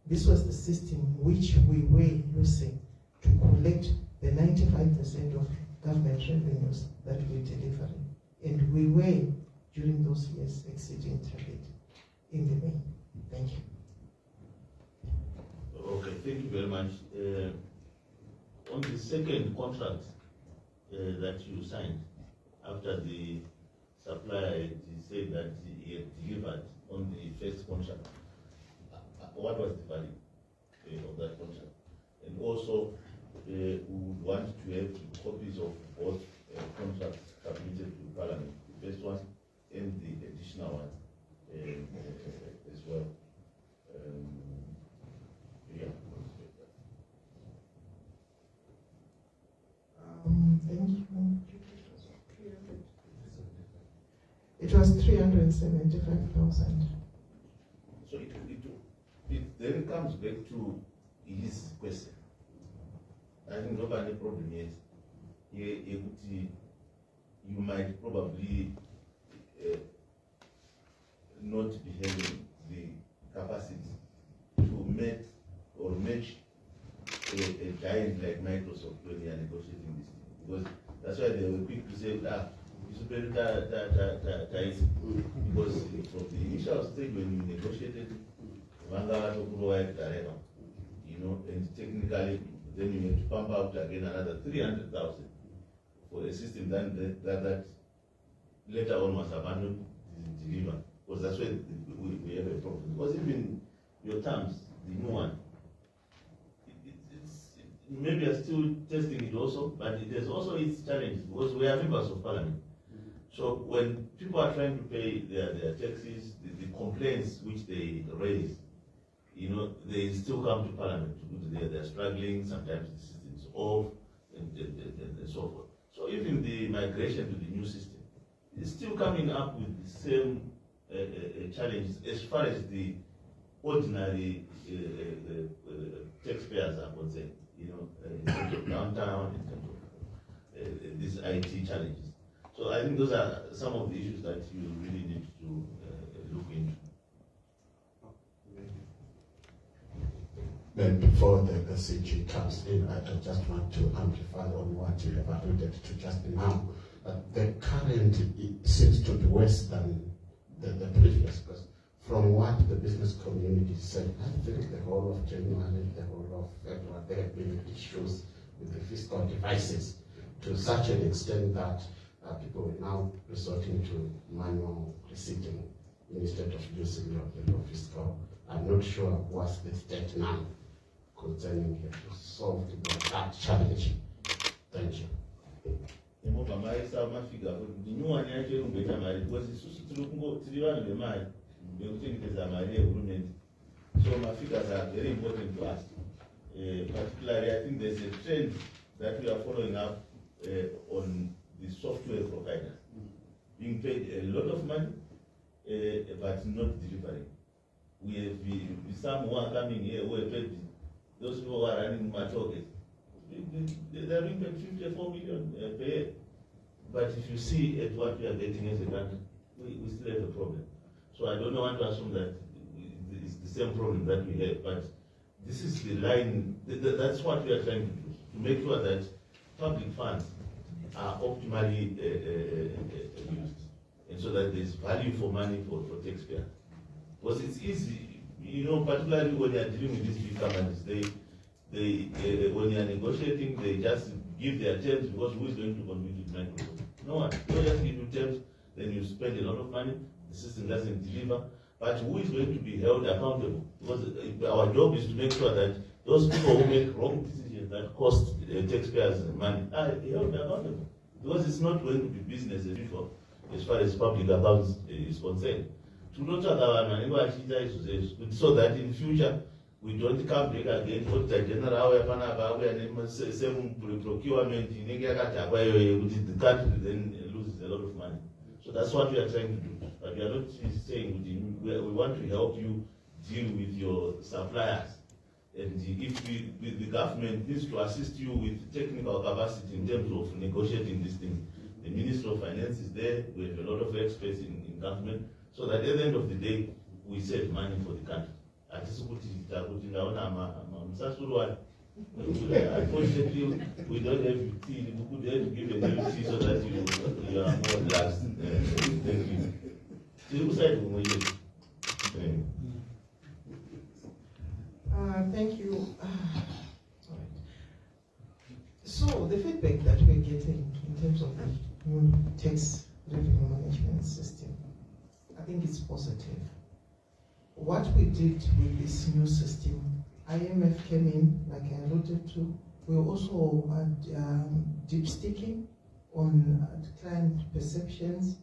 This was the system which we were using to collect the 95% of government revenues that we're delivering. And we were, during those years, exceeding target in the main. Thank you. Okay, thank you very much. On the second contract that you signed, after the supplier said that he had delivered on the first contract, what was the value of that contract? And also, we would want to have copies of both contracts submitted to Parliament, the first one and the additional one as well. 375,000. So it then comes back to his question. I think nobody problem is you might probably not be having the capacity to meet or match a giant like Microsoft when they are negotiating this thing. Because that's why they were quick to say, it's better because from the initial stage when you negotiated, you know, and technically then you have to pump out again another 300,000 for a system that later on was abandoned, delivered. Because that's where we have a problem. Because even your terms, the new one, maybe are still testing it also, but it has also its challenges because we are members of parliament. So when people are trying to pay their taxes, the complaints which they raise, you know, they still come to parliament. They're struggling, sometimes the system is off, and so forth. So even the migration to the new system is still coming up with the same challenges as far as the ordinary taxpayers are concerned, you know, in terms of downtown, in terms of these IT challenges. So I think those are some of the issues that you really need to look into. Then before the CG comes in, I just want to amplify on what you have alluded to just now. The current it seems to be worse than the previous, because from what the business community said, I think the whole of January, the whole of February, there have been issues with the fiscal devices to such an extent that people are now resorting to manual receipting instead of using the fiscal. I'm not sure what's the state now concerning to solve that challenge. Thank you. The new one actually because it's so my figures are very important to us. Particularly, I think there's a trend that we are following up on the software providers being paid a lot of money, but not delivering. We have some who are coming here who are paid. Those people who are running my target, they're being paid 54 million per year. But if you see at what we are getting as a country, we still have a problem. So I don't want to assume that it's the same problem that we have, but this is the line, that's what we are trying to do, to make sure that public funds are optimally used, and so that there's value for money for taxpayers. Because it's easy, you know, particularly when you are dealing with these big companies, they when you are negotiating, they just give their terms because who is going to compete with Microsoft? No one. They just give you terms, then you spend a lot of money, the system doesn't deliver. But who is going to be held accountable? Because our job is to make sure that those people who make wrong decisions that cost taxpayers money are held accountable. Because it's not going to be business as usual as far as public accounts is concerned. So that in future we don't come back again to the general same procurement the country then loses a lot of money. So that's what we are trying to do. But we are not saying we want to help you deal with your suppliers. And if the government needs to assist you with technical capacity in terms of negotiating this thing, the Minister of Finance is there. We have a lot of experts in government, so that at the end of the day, we save money for the country. Unfortunately, we don't have tea. We could have given you tea so that you are more relaxed. Thank you. Thank you. So the feedback that we're getting in terms of the new tax revenue management system, I think it's positive. What we did with this new system, IMF came in, like I alluded to. We also had deep sticking on client perceptions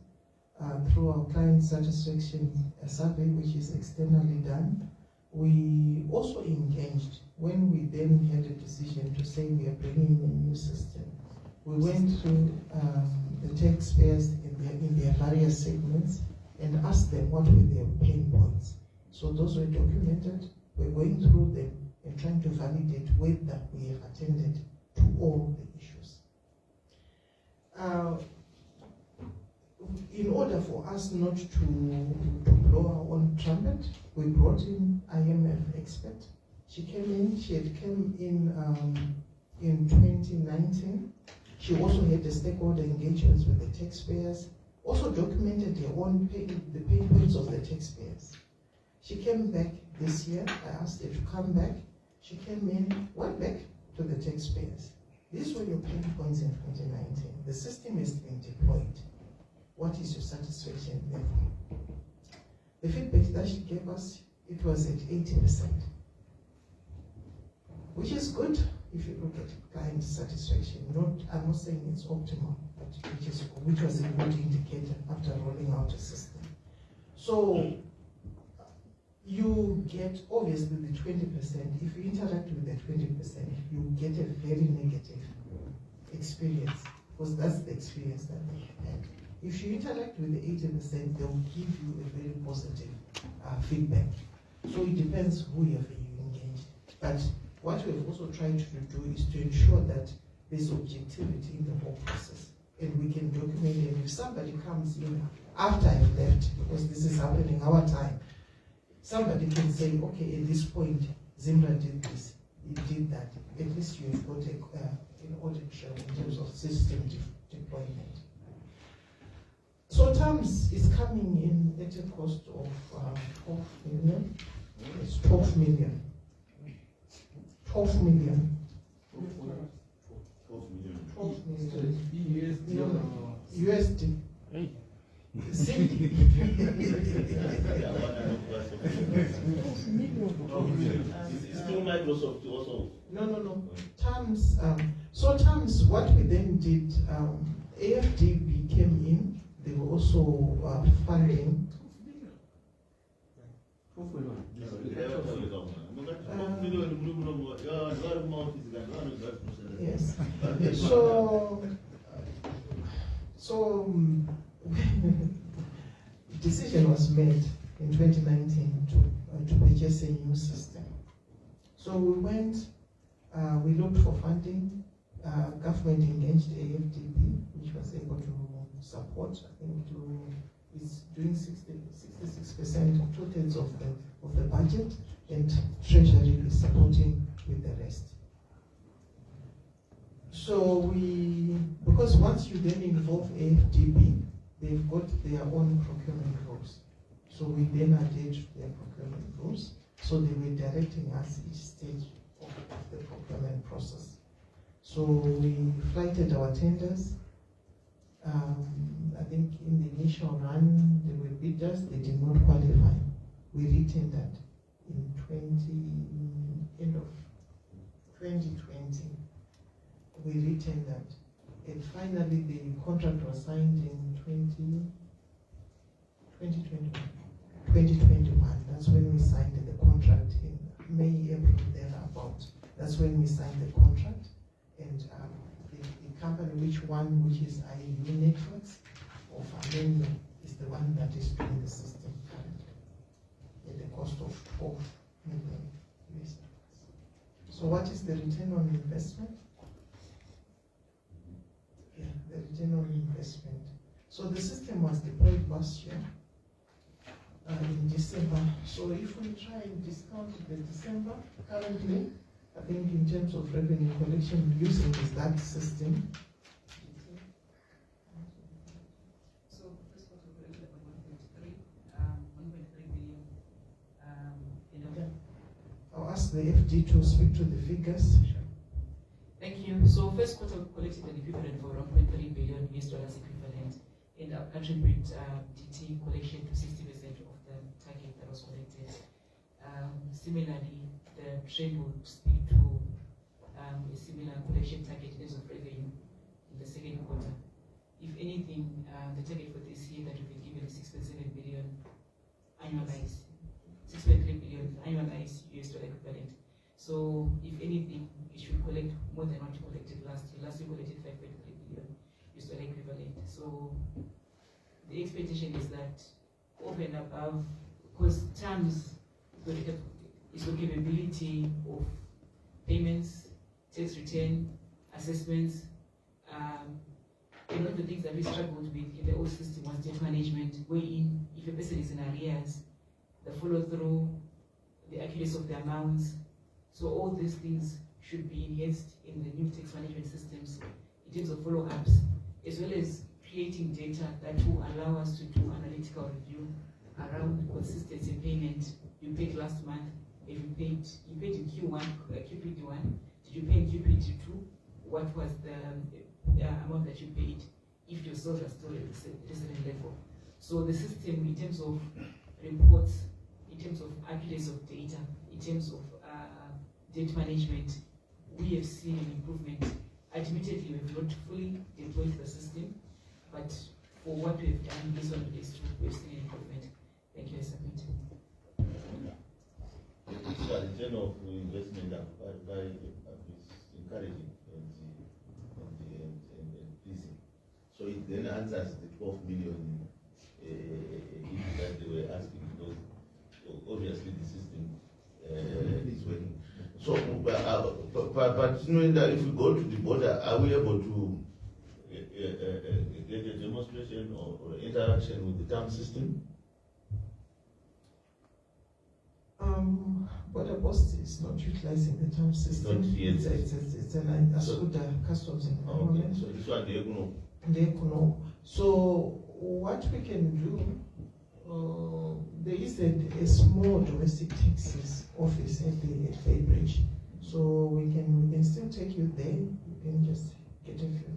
through our client satisfaction survey, which is externally done. We also engaged when we then had a decision to say we are bringing in a new system. We went to the taxpayers in their various segments and asked them what were their pain points. So those were documented. We're going through them and trying to validate whether we have attended to all the issues. In order for us not to blow our own trumpet, we brought in IMF expert. She came in, she had come in 2019. She also had the stakeholder engagements with the taxpayers, also documented their own the pain points of the taxpayers. She came back this year. I asked her to come back. She came in, went back to the taxpayers. These were your pain points in 2019. The system has been deployed. What is your satisfaction level? The feedback that she gave us, it was at 80%, which is good if you look at client satisfaction. I'm not saying it's optimal, but which was a good indicator after rolling out a system. So you get obviously the 20%. If you interact with the 20%, you get a very negative experience, because that's the experience that they had. If you interact with the 80%, they'll give you a very positive feedback. So it depends who you engage. But what we've also tried to do is to ensure that there's objectivity in the whole process, and we can document it. If somebody comes in after I've left, because this is happening our time, somebody can say, okay, at this point, Zimra did this, he did that. At least you've got an audit trail in terms of system deployment. So TAMS is coming in at a cost of 12 million. It's 12 million. 12 million. 12 million. 12 million. USD or USD. Hey. It's still Microsoft also. No. TAMS. So TAMS, what we then did, AFDB came in. They were also funding. Yes. So decision was made in 2019 to purchase a new system. So we went, we looked for funding. Government engaged AFDB, which was able to support. I think it's doing 66% of 2/3 of the budget, and Treasury is supporting with the rest. So because once you then involve AFDB, they've got their own procurement rules. So we then adhered to their procurement rules. So they were directing us each stage of the procurement process. So we flighted our tenders. I think in the initial run, they were bidders, they did not qualify. We retendered in end of 2020. We retendered. And finally, the contract was signed in 2021. That's when we signed the contract in May, April, thereabout. That's when we signed the contract. And the company, which is IU Networks of Armenia, is the one that is doing the system currently at the cost of 12 million US dollars. So what is the return on investment? Yeah, the return on investment. So the system was deployed last year in December. So if we try and discount the December currently, I think in terms of revenue collection using that system. So first quarter we collected about 1.3 billion. I'll ask the FD to speak to the figures. Thank you. So first quarter we collected an equivalent for 1.3 billion US dollars equivalent, and attribute DT collection to 60% of the target that was collected. Similarly, the trend will speak to a similar collection target in terms of revenue in the second quarter. If anything, the target for this year that we've been given is 6.7 billion annualized, 6.3 billion annualized US dollar equivalent. So if anything, we should collect more than what we collected last year. Last year we collected 5.3 billion US dollar equivalent. So the expectation is that over and above, because terms is the capability of payments, tax return, assessments, one of the things that we struggled with in the old system was debt management, wherein if a person is in arrears, the follow through, the accuracy of the amounts. So all these things should be enhanced in the new tax management systems in terms of follow-ups, as well as creating data that will allow us to do analytical review around consistency in payment. You paid last month, if you paid in Q1, QPD1, did you pay in QPD2? What was the amount that you paid if your sales are still at the certain level? So the system, in terms of reports, in terms of accuracy of data, in terms of debt management, we have seen an improvement. Admittedly, we have not fully deployed the system, but for what we have done based on this tool, we have seen an improvement. Thank you, I submit. The return of investment is encouraging and pleasing. So it then answers the 12 million issue that they were asking, because obviously the system is working. So, but knowing that if we go to the border, are we able to get a demonstration or interaction with the TAM system? Border Post is not utilizing the TAM system. Not yet. It's an Asuda customs environment. Okay, so this one they know. They know. So what we can do, there is a small domestic taxes office at Bay Bridge. So we can still take you there. You can just get a few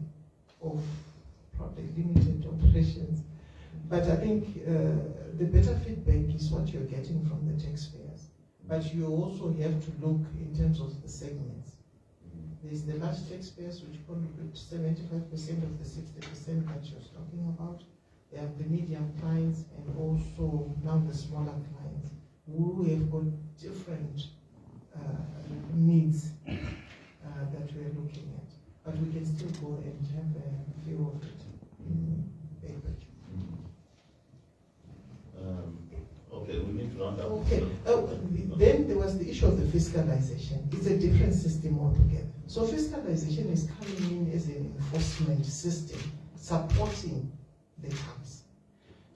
of probably limited operations. But I think the better feedback is what you're getting from the taxpayers. But you also have to look in terms of the segments. There's the large taxpayers, which contribute 75% of the 60% that you're talking about. They have the medium clients and also now the smaller clients who have got different needs that we're looking at. But we can still go and have a view of it in Baybridge. Okay, we need to round up. Okay. Then there was the issue of the fiscalization. It's a different system altogether. So fiscalization is coming in as an enforcement system supporting the tax.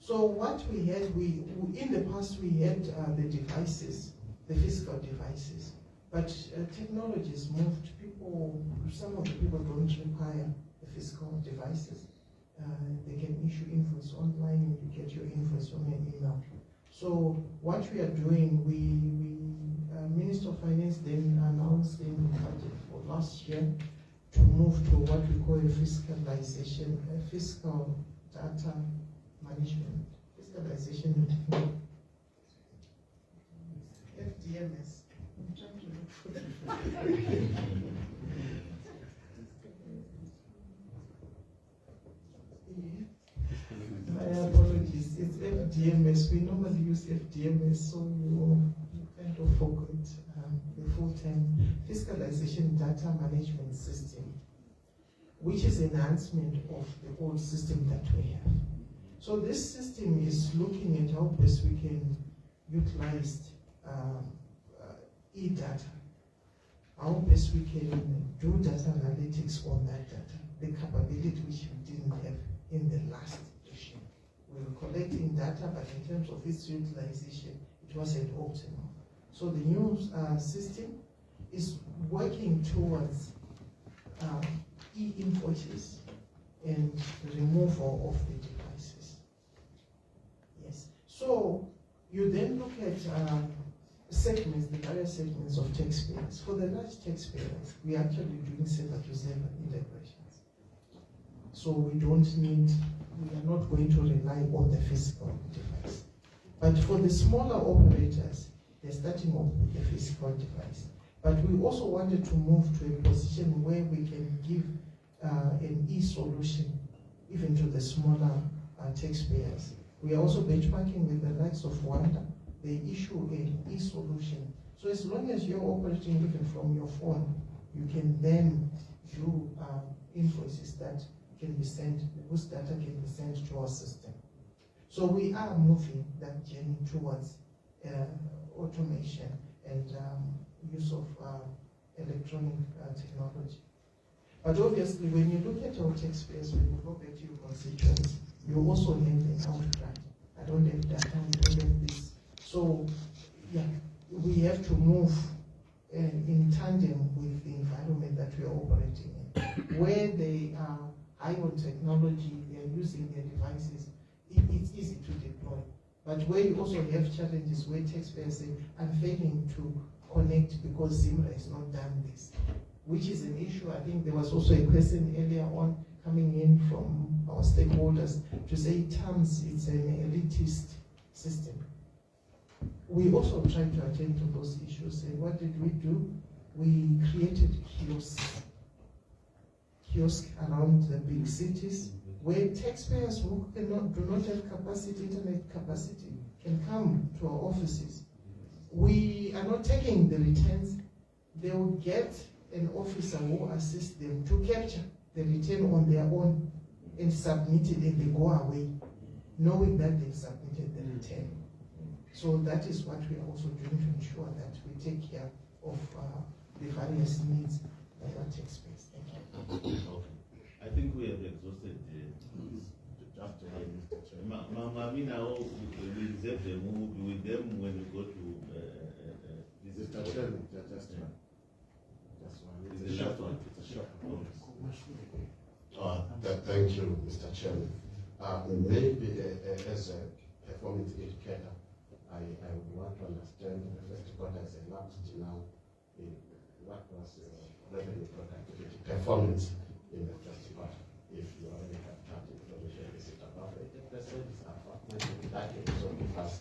So what we had, in the past we had the devices, the fiscal devices, but technology has moved. Some of the people don't require the fiscal devices. They can issue invoice online and you get your invoice on your email. So what we are doing, Minister of Finance then announced in the budget for last year to move to what we call a fiscalization, fiscal data management, fiscalization, FDMS. I'm trying to look for that. My apologies, it's FDMS. We normally use FDMS, so you kind of forgot the full-time fiscalization data management system, which is enhancement of the old system that we have. So this system is looking at how best we can utilize e-data, how best we can do data analytics on that data, the capability which we didn't have in the last edition. We were collecting data, but in terms of its utilization, it wasn't optimal. So the new system is working towards e-invoices and removal of the devices. Yes. So you then look at segments, the various segments of taxpayers. For the large taxpayers, we are actually doing server-to-server integrations. So we are not going to rely on the physical device. But for the smaller operators, they're starting off with the physical device. But we also wanted to move to a position where we can give an e-solution even to the smaller taxpayers. We are also benchmarking with the likes of Rwanda. They issue an e-solution. So as long as you're operating even from your phone, you can then do invoices that can be sent, whose data can be sent to our system. So we are moving that journey towards automation and use of electronic technology. But obviously, when you look at our taxpayers, when you go back to your constituents, you also have the outcry. I don't have that, I don't have this. So, yeah, we have to move in tandem with the environment that we are operating in. Where they are high on technology, they are using their devices, it's easy to deploy. But where you also have challenges where taxpayers say, I'm failing to connect because Zimra has not done this, which is an issue. I think there was also a question earlier on coming in from our stakeholders to say terms it's an elitist system. We also tried to attend to those issues. And what did we do? We created kiosks around the big cities where taxpayers who do not have capacity, internet capacity, can come to our offices. We are not taking the returns. They will get an officer who assists them to capture the return on their own and submit it, and they go away, knowing that they've submitted the return. So that is what we are also doing to ensure that we take care of the various needs of our taxpayers. Thank you. Okay. I think we have exhausted just to hear Mr. Chairman. We reserve them. We will be with them when we go to Mr. Chairman, just one. It's a short one. It's a short one. Thank you, Mr. Chairman. Maybe as a performance indicator, I would want to understand the first quarter has elapsed now. What was revenue productivity performance in the first quarter? If you already have that information, is it above 80%? Is it above 90%? That also give us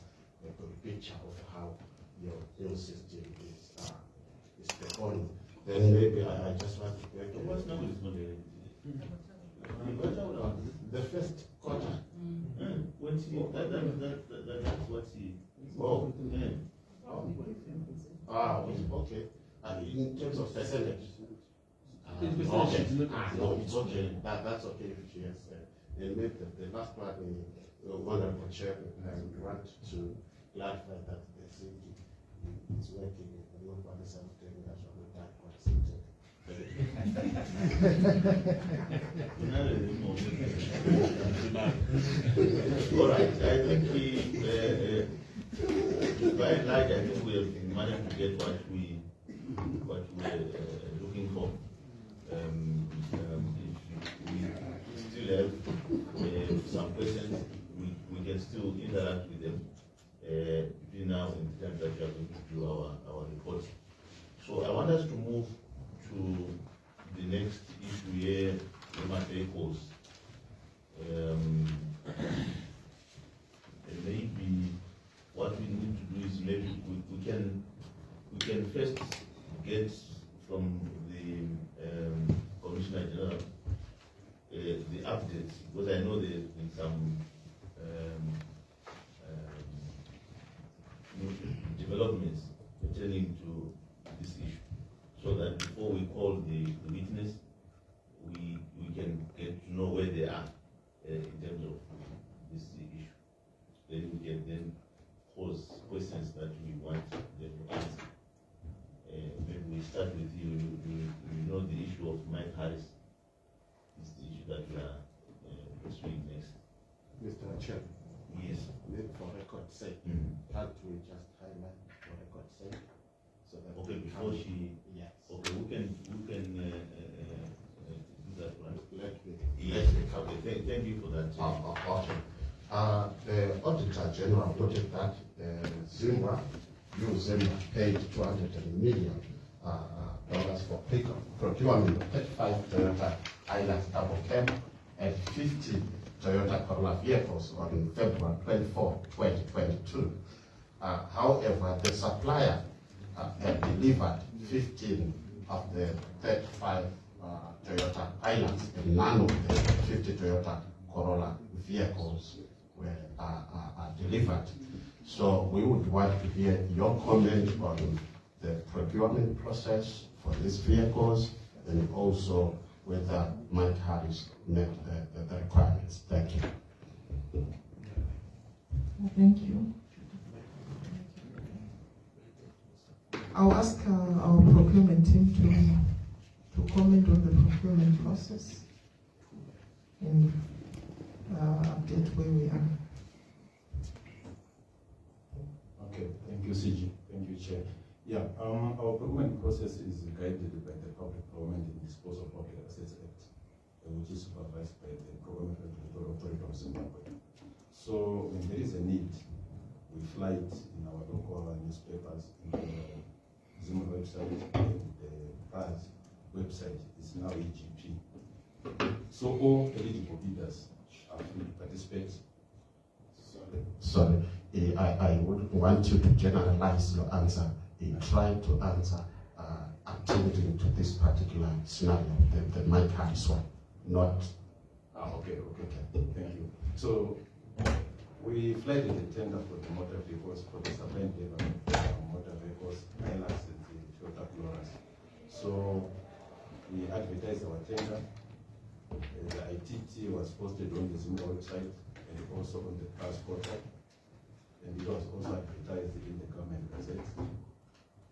a good picture of how your new system is performing. Then maybe I just want to break it. What's now is not the first quarter. When that's what he. Oh. Yeah. Okay. In terms of percentage. Okay. No, it's okay. That's okay if she has said. And maybe the last part, Honorable Chairman, I would want to clarify that the city is working with the local something that will not quite something. All right, I think by and large, I think we have managed to get what we were looking for. If we still have some questions, we can still interact with them between now and the time that we are going to do our report. So I want us to move to the next issue here, human vehicles. Maybe what we need to do is maybe we can first get from the Commissioner General the updates, because I know there's been some developments pertaining to this issue, so that before we call the witness, we can get to know where they are in terms of this issue. Then we can then pose questions that we want them to answer. Maybe we start with you. You know the issue of Mike Harris is the issue that we are pursuing next. Mr. Chairman. Yes. Maybe for record's sake, can't we just highlight for record's sake? So that okay, before she. Yes. Okay, we can do that one. Let me. Yes. Okay. Thank you for that. Okay. The Auditor General noted that Zimra paid $200 million for procurement of 35 Toyota Hilux double cab and 50 Toyota Corolla vehicles on February 24, 2022. However, the supplier had delivered 15 of the 35 Toyota Hilux and none of the 50 Toyota Corolla vehicles are delivered. So we would want to hear your comment on the procurement process for these vehicles and also whether Mike Harris met the requirements. Thank you. Thank you. I'll ask our procurement team to comment on the procurement process and update where we are. Okay, thank you, CG. Thank you, Chair. Yeah, our procurement process is guided by the Public Procurement and Disposal of Public Assets Act, which is supervised by the Procurement Regulatory Authority of Zimbabwe. So when there is a need, we fly it in our local newspapers, in the Zimra website, and the PAS website is now EGP. So all eligible bidders are free to participate. Sorry, I would want you to generalize your answer. Try to answer attending to this particular scenario, the my cards one, not. Okay, thank you. So we flagged the tender for the motor vehicles, for the supply and delivery of motor vehicles, Hilux and the Toyota Corolla. So we advertised our tender. The ITT was posted on the Zimra website and also on the PAS portal. And it was also advertised in the government gazette,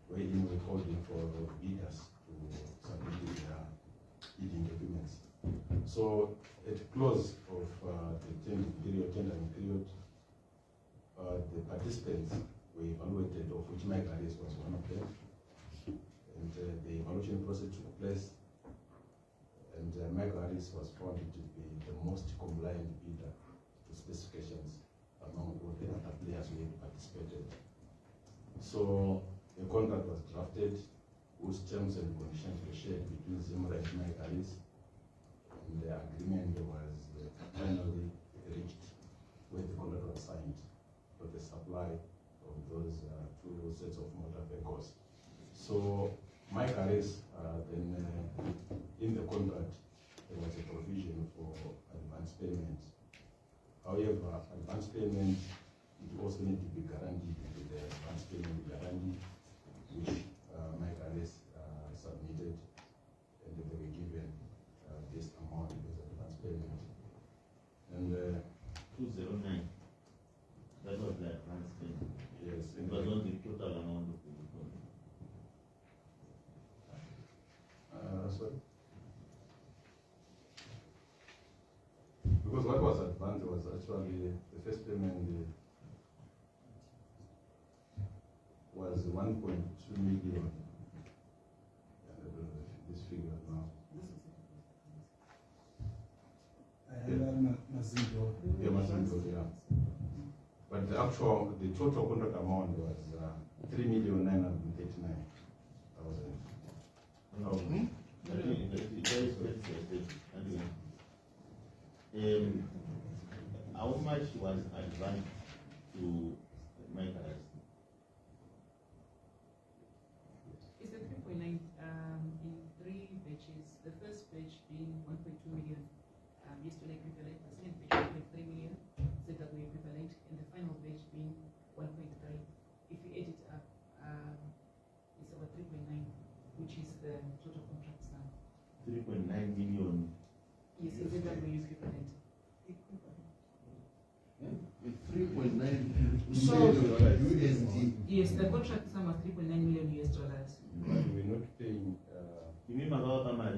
wherein we called for bidders to submit their bidding documents. So at close of the tendering period, the participants were evaluated, of which my Aris was one of them. And the evaluation process took place, and Michael Harris was found to be the most compliant bidder to specifications among all the other players who participated. So a contract was drafted, whose terms and conditions were shared between Zimra and Michael Harris, and the agreement was finally reached when the contract was signed for the supply of those two sets of motor vehicles. So Mike Harris, then in the contract, there was a provision for advance payment. However, advance payment, it also need to be guaranteed with the advance payment guarantee, which Mike Harris submitted, and they were given this amount as advance payment. And 209, that was the advance payment. Yes. It was not the total amount of the contract. Sorry? Because what was advanced was actually the first payment was 1.2 million. I don't know this figure now. Yeah, yeah. But the total contract amount was 3,939,000. No. How much was advanced to Mike Harris? It's a 3.9 in 3 batches. The first batch being 1.2 million US dollar equivalent, the second batch 1.3 million ZW equivalent, and the final batch being 1.3. If you add it up, it's about 3.9, which is the total contract sum. 3.9 million. Yes, it's ZW equivalent. 3.9 So, USD. yes, the contract sum was 3.9 million US dollars. We're not paying. You mean how much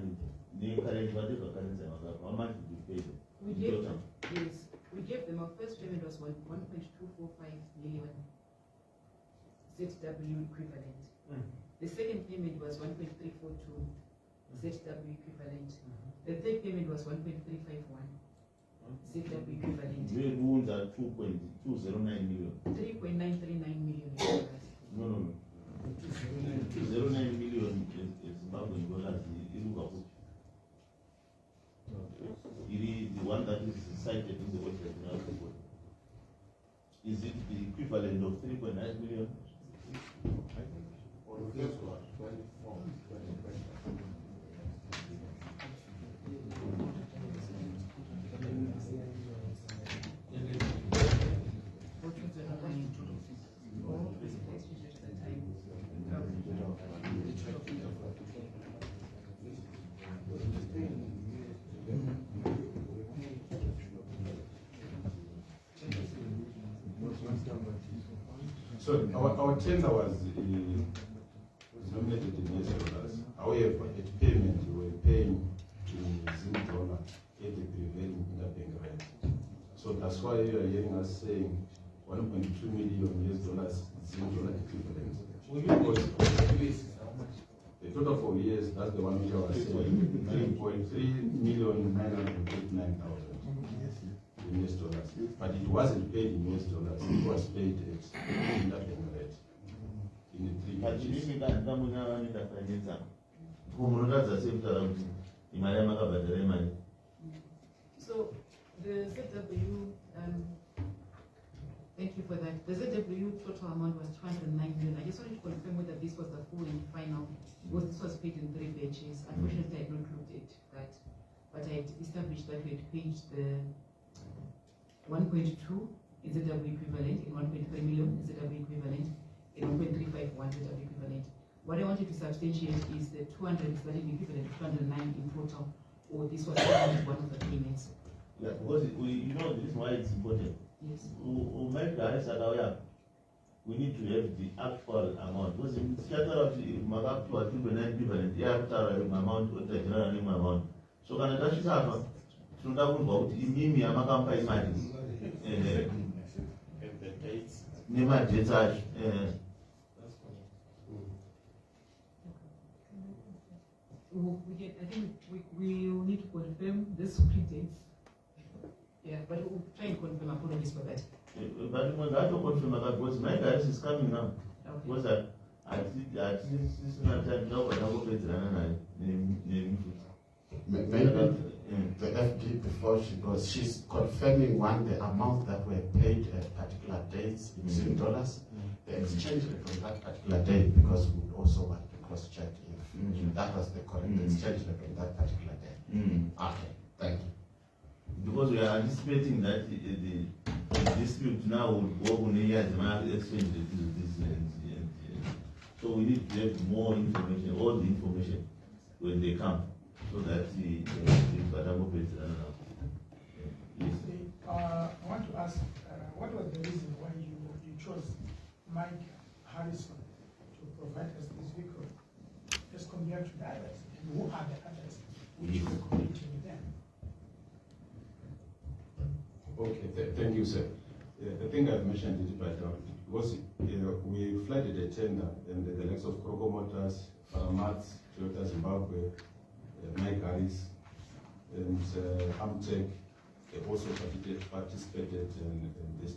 did you pay them? We gave them, yes, we gave them, our first payment was 1.245 million ZW equivalent. The second payment was 1.342 ZW equivalent. The third payment was 1.351 ZW equivalent. The wounds are 2.209 million. 3.939 million dollars. No. 209 million is Zimbabwean dollars. The one that is cited in the website now. Is it the equivalent of 3.9 million? Or the first one, 24. So our tender was nominated in US dollars. However, at payment, we were paying in Zim dollar at the prevailing interbank rate. So that's why you are hearing us saying 1.2 million US dollars Zim dollar equivalent. The total for years, that's the one which I was saying, 3.3,989,000 in US dollars. But it wasn't paid in US dollars, it was paid at interbank rate in the 3 years. So the ZW, thank you for that. The ZW total amount was 209 million. I just wanted to confirm whether this was the full and final, because this was paid in 3 batches. Unfortunately, I had not looked at that, but I had established that we had paid the 1.2 is ZW equivalent and 1.3 million is ZW equivalent and 1.351 ZW equivalent. What I wanted to substantiate is the 200 is that equivalent to 209 in total, or this was one of the payments. Yeah, because you know this is why it's important. Yes. We need to have the actual amount. Because if it's scattered out, amount what the general amount. So can I touch that? So that will go to me, I'm a company imagine. Nema data. I think we will need to confirm the split dates. Yeah, but we'll try and confirm. Apologies for that. But when I don't confirm that, because my guys is coming now. Okay. Because I think that this is not time now, but I will pay the Maybe the FD before she goes, she's confirming the amount that were paid at particular dates in dollars, the exchange rate on that particular date, because we also want to cross-check if that was the correct exchange rate on that particular day. Okay, thank you. Because we are anticipating that the dispute now will go on a year exchange this. So we need to have more information, all the information when they come, so that the I want to ask, what was the reason why you chose Mike Harrison to provide us this vehicle as compared to the others? And who are the others which you were competing with them? Okay, thank you, sir. I think I've mentioned it, but because we flooded a tender, and the likes of Croco Motors, Paramat, Toyota Zimbabwe, Mike Harris, and Amtech also participated in this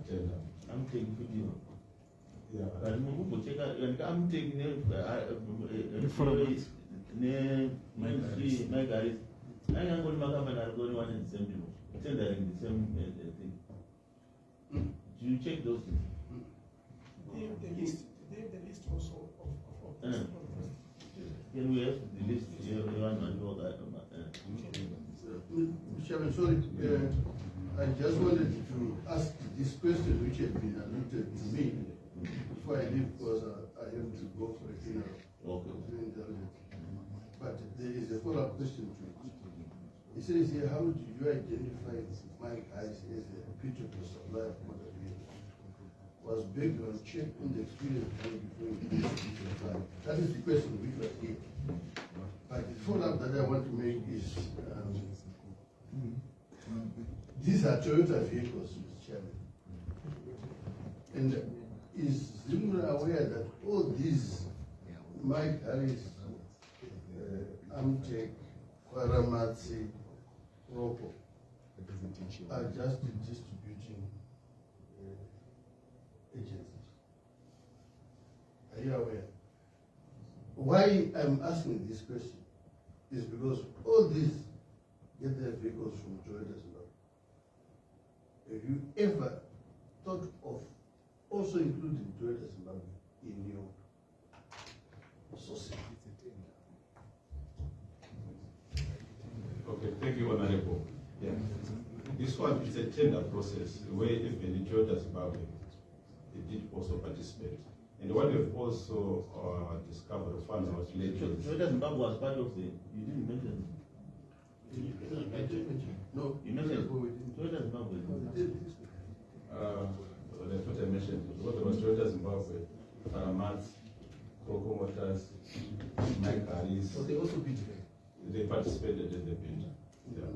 tender. Amtech video. Yeah. I'm taking Mike Harris. I am going to make up and one and the same people. Tendering the same thing. Do you check those things? The list also of Can we have the list? Chairman, sorry, I just wanted to ask this question which had been alluded to me before I leave, because I have to go for a funeral. Okay. But there is a follow-up question to it. It says here, how do you identify Mike Harris as a reputable supplier of motor vehicles? Was background check on the experience done before you apply? That is the question which was here. But the follow-up that I want to make is, these are Toyota vehicles, Mr. Chairman. And is Zimra aware that all these Mike Harris, Amtech, Kwaramatsi, Ropo are just distributing agencies? Are you aware? Why I'm asking this question is because all these get their vehicles from Toyota Zimbabwe. Have you ever thought of also including Toyota Zimbabwe in your sourcing? Okay, thank you, Honorable. Yeah. This one is a tender process where even Toyota Zimbabwe did also participate. And what we've also discovered, found out later. Toyota Zimbabwe was part of the, you didn't mention. No, you mentioned Toyota Zimbabwe. But I thought I mentioned it. Because there was Toyota Zimbabwe, Paramat, Coco Motors, Mike Harris. So they also bid there. They participated in the bid. Yeah.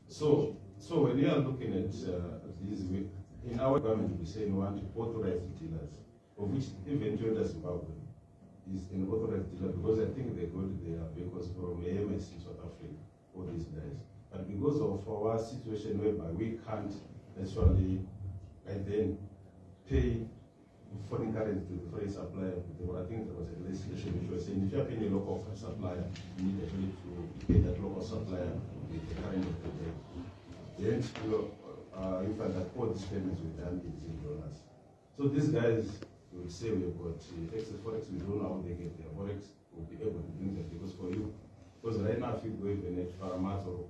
So when you are looking at these, in our government, we say we want to authorize dealers, of which even Toyota Zimbabwe is an authorized dealer because I think they got their vehicles from AMS in South Africa, all these days. But because of our situation whereby we can't actually and then pay foreign currency to the foreign supplier, I think there was a legislation which was saying if you are paying a local supplier, you need actually to pay that local supplier with the current of the day. Then you find that all these payments were done in dollars. So these guys will say we've got excess forex, we don't know how they get their forex, we'll be able to bring that because for you. Because right now if you go even at Paramat or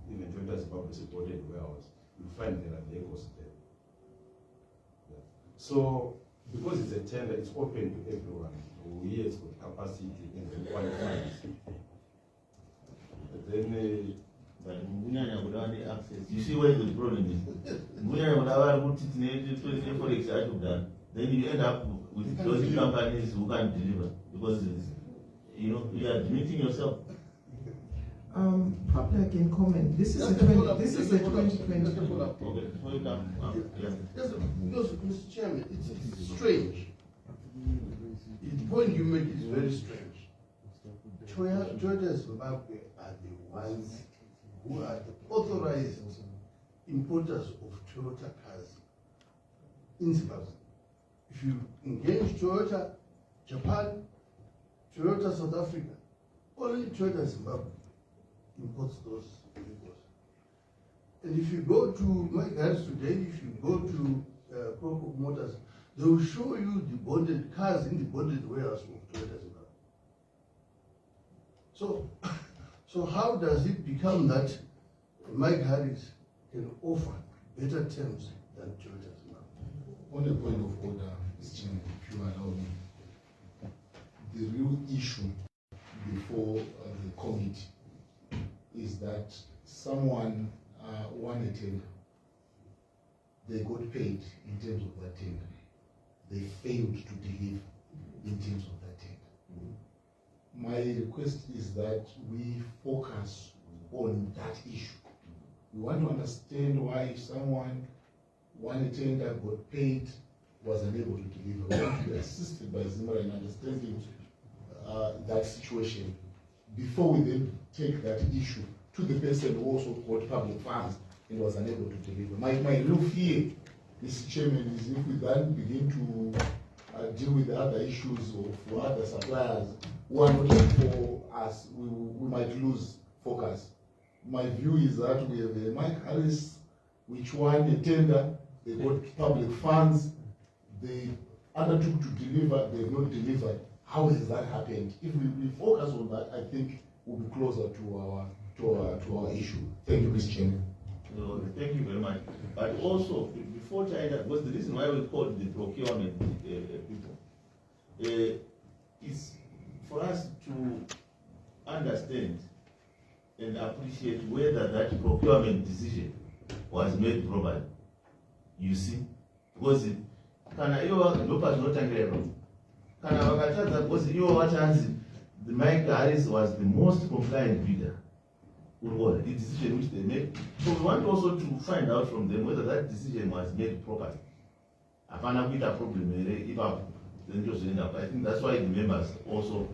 even Toyota Zimbabwe supported warehouse, you find there are vehicles there. Yeah. So because it's a tender, it's open to everyone. We have got capacity and required funds. Then but access. You see where the problem is. Then you end up with those companies who can't deliver because you are admitting yourself. Probably I can comment. This is a 2020. Okay, Yes, because, Mr. Chairman, it's strange. The point you make is very strange. Toyota Zimbabwe are the ones who are the authorized importers of Toyota cars in Zimbabwe. If you engage Toyota Japan, Toyota South Africa, only Toyota Zimbabwe imports those vehicles. And if you go to my guys today, if you go to Coco Motors, they will show you the bonded cars in the bonded warehouse of Toyota Zimbabwe. So how does it become that Mike Harris can offer better terms than Toyota Zimbabwe? On a point of order, Mr. Chairman, if you allow me, the real issue before the committee is that someone won a tender. They got paid in terms of that tender. They failed to deliver in terms of that tender. My request is that we focus on that issue. We want to understand why someone won a tender, got paid, was unable to deliver. We want to be assisted by Zimra in understanding that situation before we then take that issue to the person who also got public funds and was unable to deliver. My real fear, Mr. Chairman, is if we then begin to deal with the other issues of other suppliers who are not for us, we might lose focus. My view is that we have Mike Harris, which won a tender, they got public funds, they undertook to deliver, they have not delivered. How has that happened? If we focus on that, I think we'll be closer to our issue. Thank you, Mr. Chairman. Thank you very much. But also, before China, because the reason why we call the procurement people is for us to understand and appreciate whether that procurement decision was made properly. You see? Because kana iwo ndopa zvinotangira ipapo. Kana vakatadza because iwo vachanzi the Mike Harris was the most compliant bidder. The decision which they made. So we want also to find out from them whether that decision was made properly. Apana kuita problem ipapo. I think that's why the members also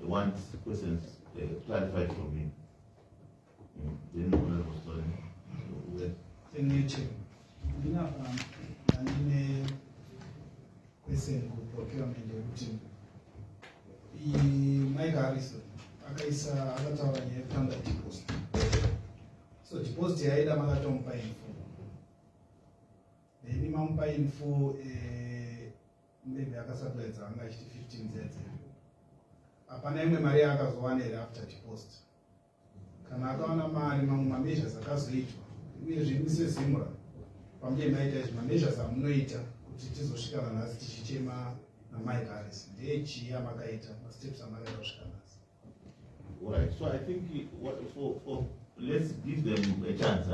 want questions clarified from me. Thank you, Chair. Question ku procurement yekuti Mike Harrison akataura nekutanga deposit. So deposit yaida makatomupa info. Then mamupa info maybe akasapledza anga achiti 15 zedze. Hapana imwe mari akazowana here after deposit. Kana akawana mari mamwe mameasures akazoitwa. Uyezve mise Zimra pamunge maita izvi mameasures amunoita kuti tizosvikana nhasi tichichema naMike Harris. Ndechii amakaita masteps amakaita kusvika nhasi. All right, so I think let's give them a chance,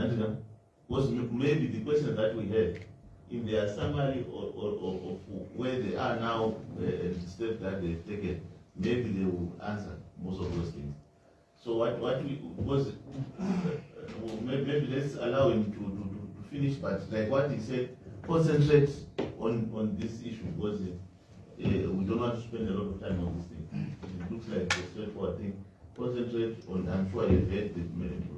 because maybe the question that we had in their summary of where they are now and the steps that they've taken, maybe they will answer most of those things. So what we was maybe let's allow him to finish, but like what he said, concentrate on this issue because we don't want to spend a lot of time on this thing. It looks like a straightforward thing. Concentrate on, I'm sure you've heard the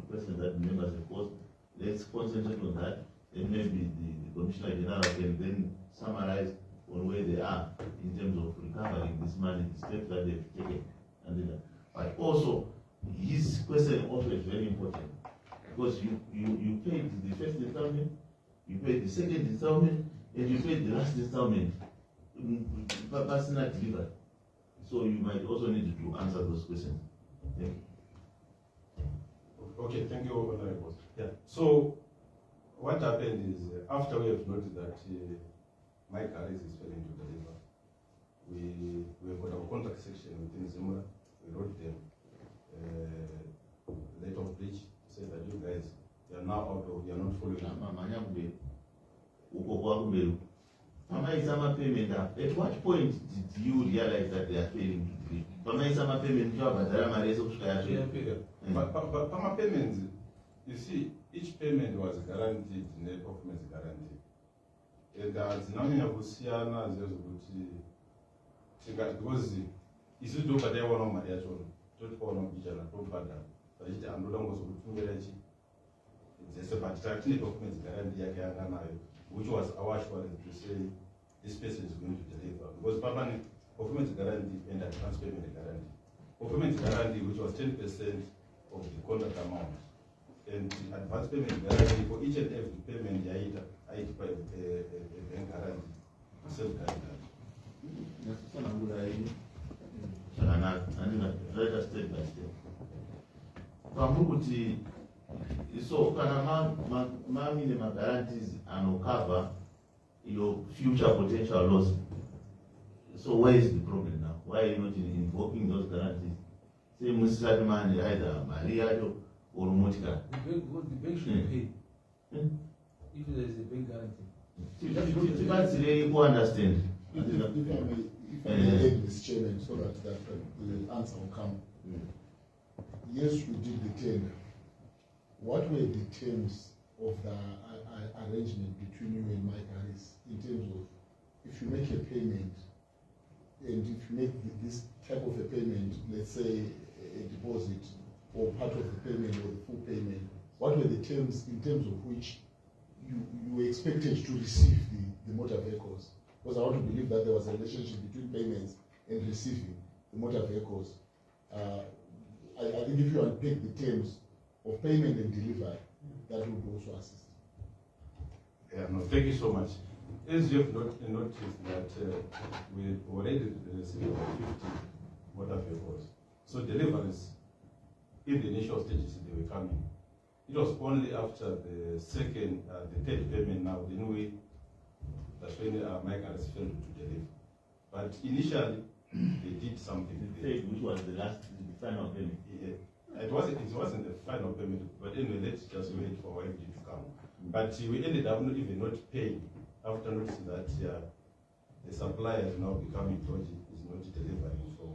question that members have posed. Let's concentrate on that. Then maybe the Commissioner General can then summarize on where they are in terms of recovering this money, the steps that they've taken. And then, but also, his question also is very important because you paid the first installment, you paid the second installment, and you paid the last installment, but that's not delivered. So you might also need to answer those questions. Thank you. Okay, thank you, Honorable. Yeah. So what happened is after we have noted that my carriers is failing to deliver, we got our contact section within Zimra. We wrote them letter of bridge to say that you guys, you are now out of, you are not following up. Payment. At what point did you realize that they are failing to deliver? Payments, you see, each payment was guaranteed in the performance guarantee. And as nothing of Siana because it's a dope, but they were not my actual. Don't call them each other, don't bad. But it's a no was it's a particular performance guarantee, which was our assurance to say this person is going to deliver. Because permanent performance guarantee and advance payment guarantee. Performance guarantee, which was 10% of the contract amount, and the advance payment guarantee for each and every payment, I by a bank guarantee, self-guarantee. Let us step by step. So, many guarantees and cover your future potential loss. So, where is the problem now? Why are you not invoking those guarantees? Say, Mr. Man, either Maria or Motica. The bank should pay. If there is a bank guarantee. That's really who understand. If I may add this chairman so that the answer will come. Yes, we did the tender. What were the terms of the arrangement between you and Mike Harris in terms of if you make a payment and if you make this type of a payment, let's say a deposit or part of the payment or the full payment, what were the terms in terms of which you were expected to receive the motor vehicles? Because I want to believe that there was a relationship between payments and receiving the motor vehicles. I think if you unpick the terms of payment and delivery, that would also assist. Yeah, no, thank you so much. As you have noticed that we already received 50 motor vehicles. So deliveries in the initial stages they were coming. It was only after the second, the third payment now, that's when Mike has failed to deliver. But initially, they did something. Which was the final payment? Yeah. It wasn't the final payment, but anyway, let's just wait for YFG to come. But we ended up not even not paying after noticing that the supplier is now becoming dodgy, is not delivering from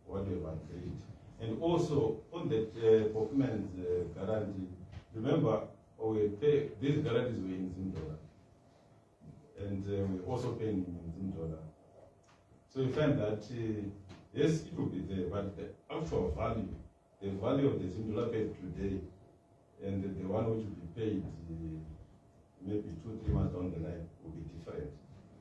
what we have agreed. And also on the performance guarantee, remember these guarantees were in Zim and we also paying in Zim. So you find that yes, it will be there, but the actual value, the value of the Zim paid today, and the one which will be paid maybe 2-3 months down the line will be different.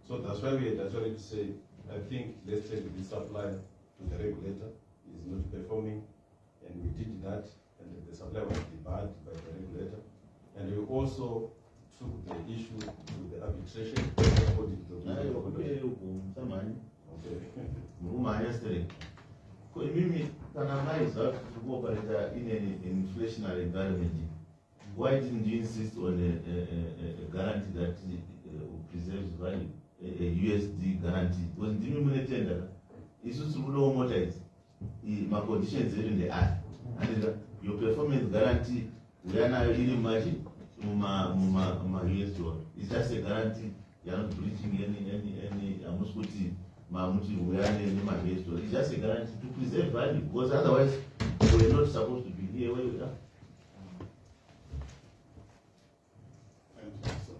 So that's why we had actually to say, I think let's take the supplier to the regulator, is not performing, and we did that, and the supplier was debarred by the regulator. And we also took the issue to the arbitration according to the in an inflationary environment, why didn't you insist on a guarantee that preserves value, a USD guarantee? Because in tender, it's just low motor, my conditions are in the eye. And your performance guarantee, we are now in margin, US dollar. It's just a guarantee. You're not breaching any Muscuti, Mamuti, any US dollar. It's just a guarantee to preserve value, because otherwise we're not supposed to be here where we are.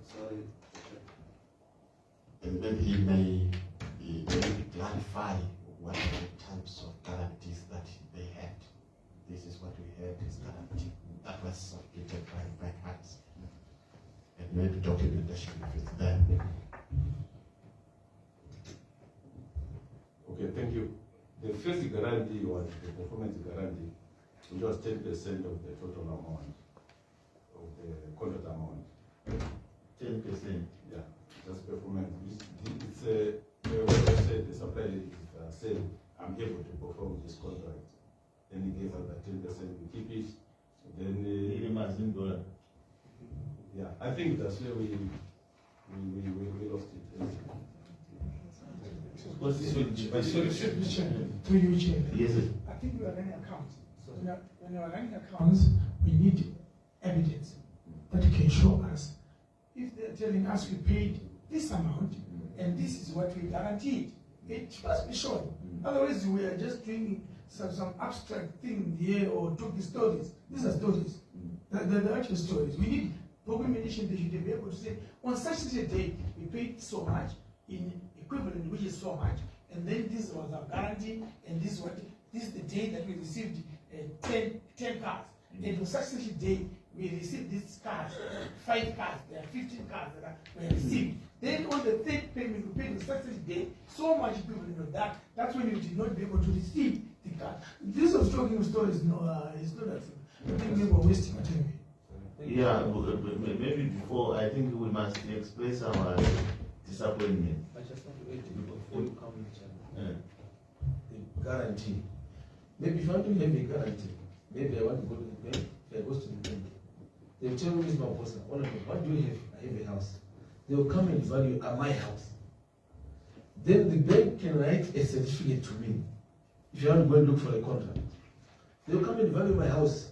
Sorry. And then he may clarify what are the types of guarantees that they had. This is what we had as guarantee. That was submitted by hands. And maybe documentation if it's there. Okay, thank you. The first guarantee was the performance guarantee, which was 10% of the total amount of the contract amount. 10%. Yeah, just performance. It's when I said the supplier said, I'm able to perform this contract. Then he gave us that 10%, we keep it. Then yeah, I think that's where we lost it. Through you, Chair. Yes, sir. I think we are running accounts. When you are running accounts, we need evidence that can show us if they are telling us we paid this amount and this is what we guaranteed. It must be shown. Otherwise, we are just doing some abstract thing here or talking stories. These are stories. The actual stories. We need documentation that you can be able to say, on such a day, we paid so much in equivalent, which is so much, and then this was our guarantee, and this is the day that we received 10 cars. And on such a day, we received these cars, 5 cars, there are 15 cars that were received. Then on the third payment, we paid on such a day, so much equivalent of that. That's when we did not be able to receive the car. This of talking stories, no, it's not that. I think we were wasting our time. Yeah, maybe before, I think we must express our disappointment. I just want to add before you come in, the guarantee. Maybe if I don't have a guarantee, maybe I want to go to the bank, I go to the bank. They'll tell me, my boss, what do you have? I have a house. They will come and value my house. Then the bank can write a certificate to me. If you want to go and look for a contract, they will come and value my house.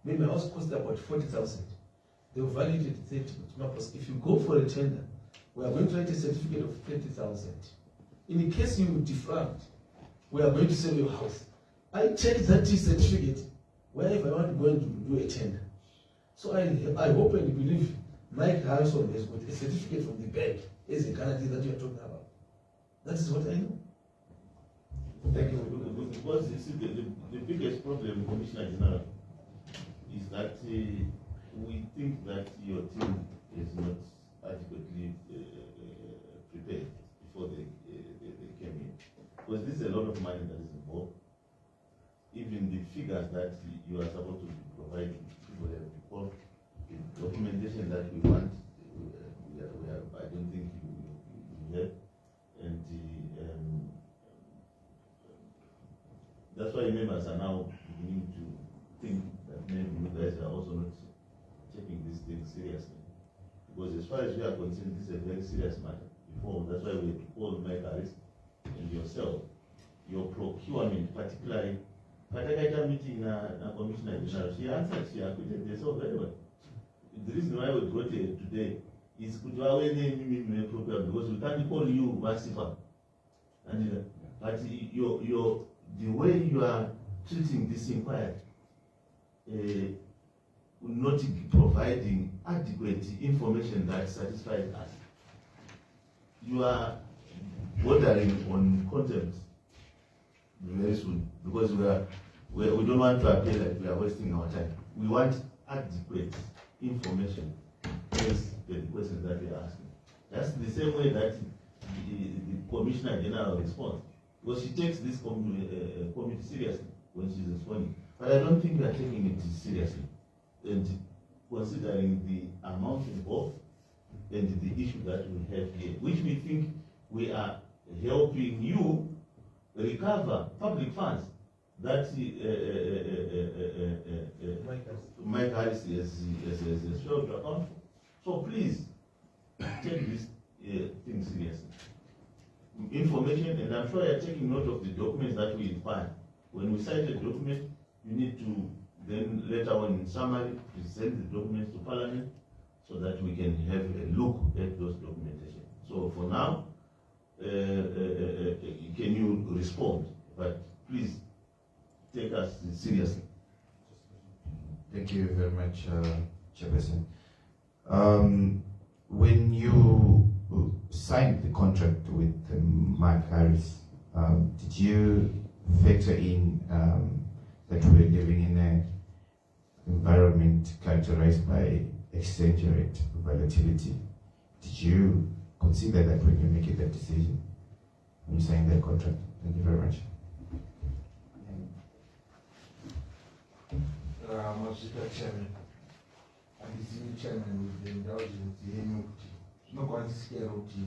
Maybe my house costs about 40,000. They will value it at 30. If you go for a tender, we are going to write a certificate of 30,000. In case you defraud, we are going to sell your house. I check that certificate wherever I want to go and do a tender. So I hope and believe Mike Harrison has got a certificate from the bank as a guarantee that you are talking about. That is what I know. Thank you. Because you see, the biggest problem, Commissioner General, is that we think that your team is not adequately prepared before they came in. Because this is a lot of money that is involved. Even the figures that you are supposed to be providing, people have to call, the documentation that we want, I don't think you have. And that's why members are now beginning to think that maybe you guys are also not taking this thing seriously. Because as far as we are concerned, this is a very serious matter. Before, that's why we had to call Mike Harris and yourself, your procurement, particularly, Patakaita meeting na Commissioner General, she answered, she acquitted herself very well. The reason why we brought it today is because we can't call you Masifa. And but the way you are treating this inquiry will not be providing adequate information that satisfies us. You are bordering on contempt very soon, because we don't want to appear like we are wasting our time. We want adequate information based on the questions that we are asking. That's the same way that the Commissioner General responds, because she takes this committee seriously when she's responding. But I don't think we are taking it seriously, and considering the amount involved and the issue that we have here, which we think we are helping you recover public funds that Mike Harris has failed to account for. So please take this thing seriously. Information, and I'm sure you're taking note of the documents that we require. When we cite a document, you need to then later on in summary, present the documents to Parliament so that we can have a look at those documentation. So for now, can you respond? But please take us seriously. Thank you very much, Chairperson. When you signed the contract with Mark Harris, did you factor in that we're living in an environment characterized by exchange rate volatility? Did you consider that when you make that decision, when you signed that contract? Thank you very much. Mr. Chairman, and the chairman with the indulgence yenyukuti tinokwanisira kuti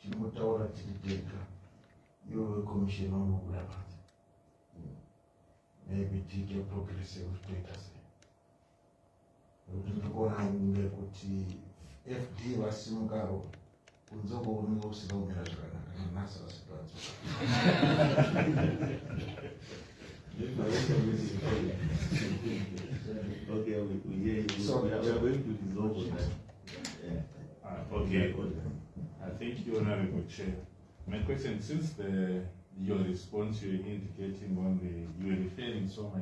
tinotaura tiri tega iwe commission unogura panze maybe tiite progressive toita sei nokuti ndikuona ngekuti FD vasimukaro kunzongo unenge usina kumira zvakanaka nanhasi Okay, we hear you. So we are going to resolve on that. Yeah. Okay. Thank you, Honorable Chair. My question, since your response you're indicating on you are referring so much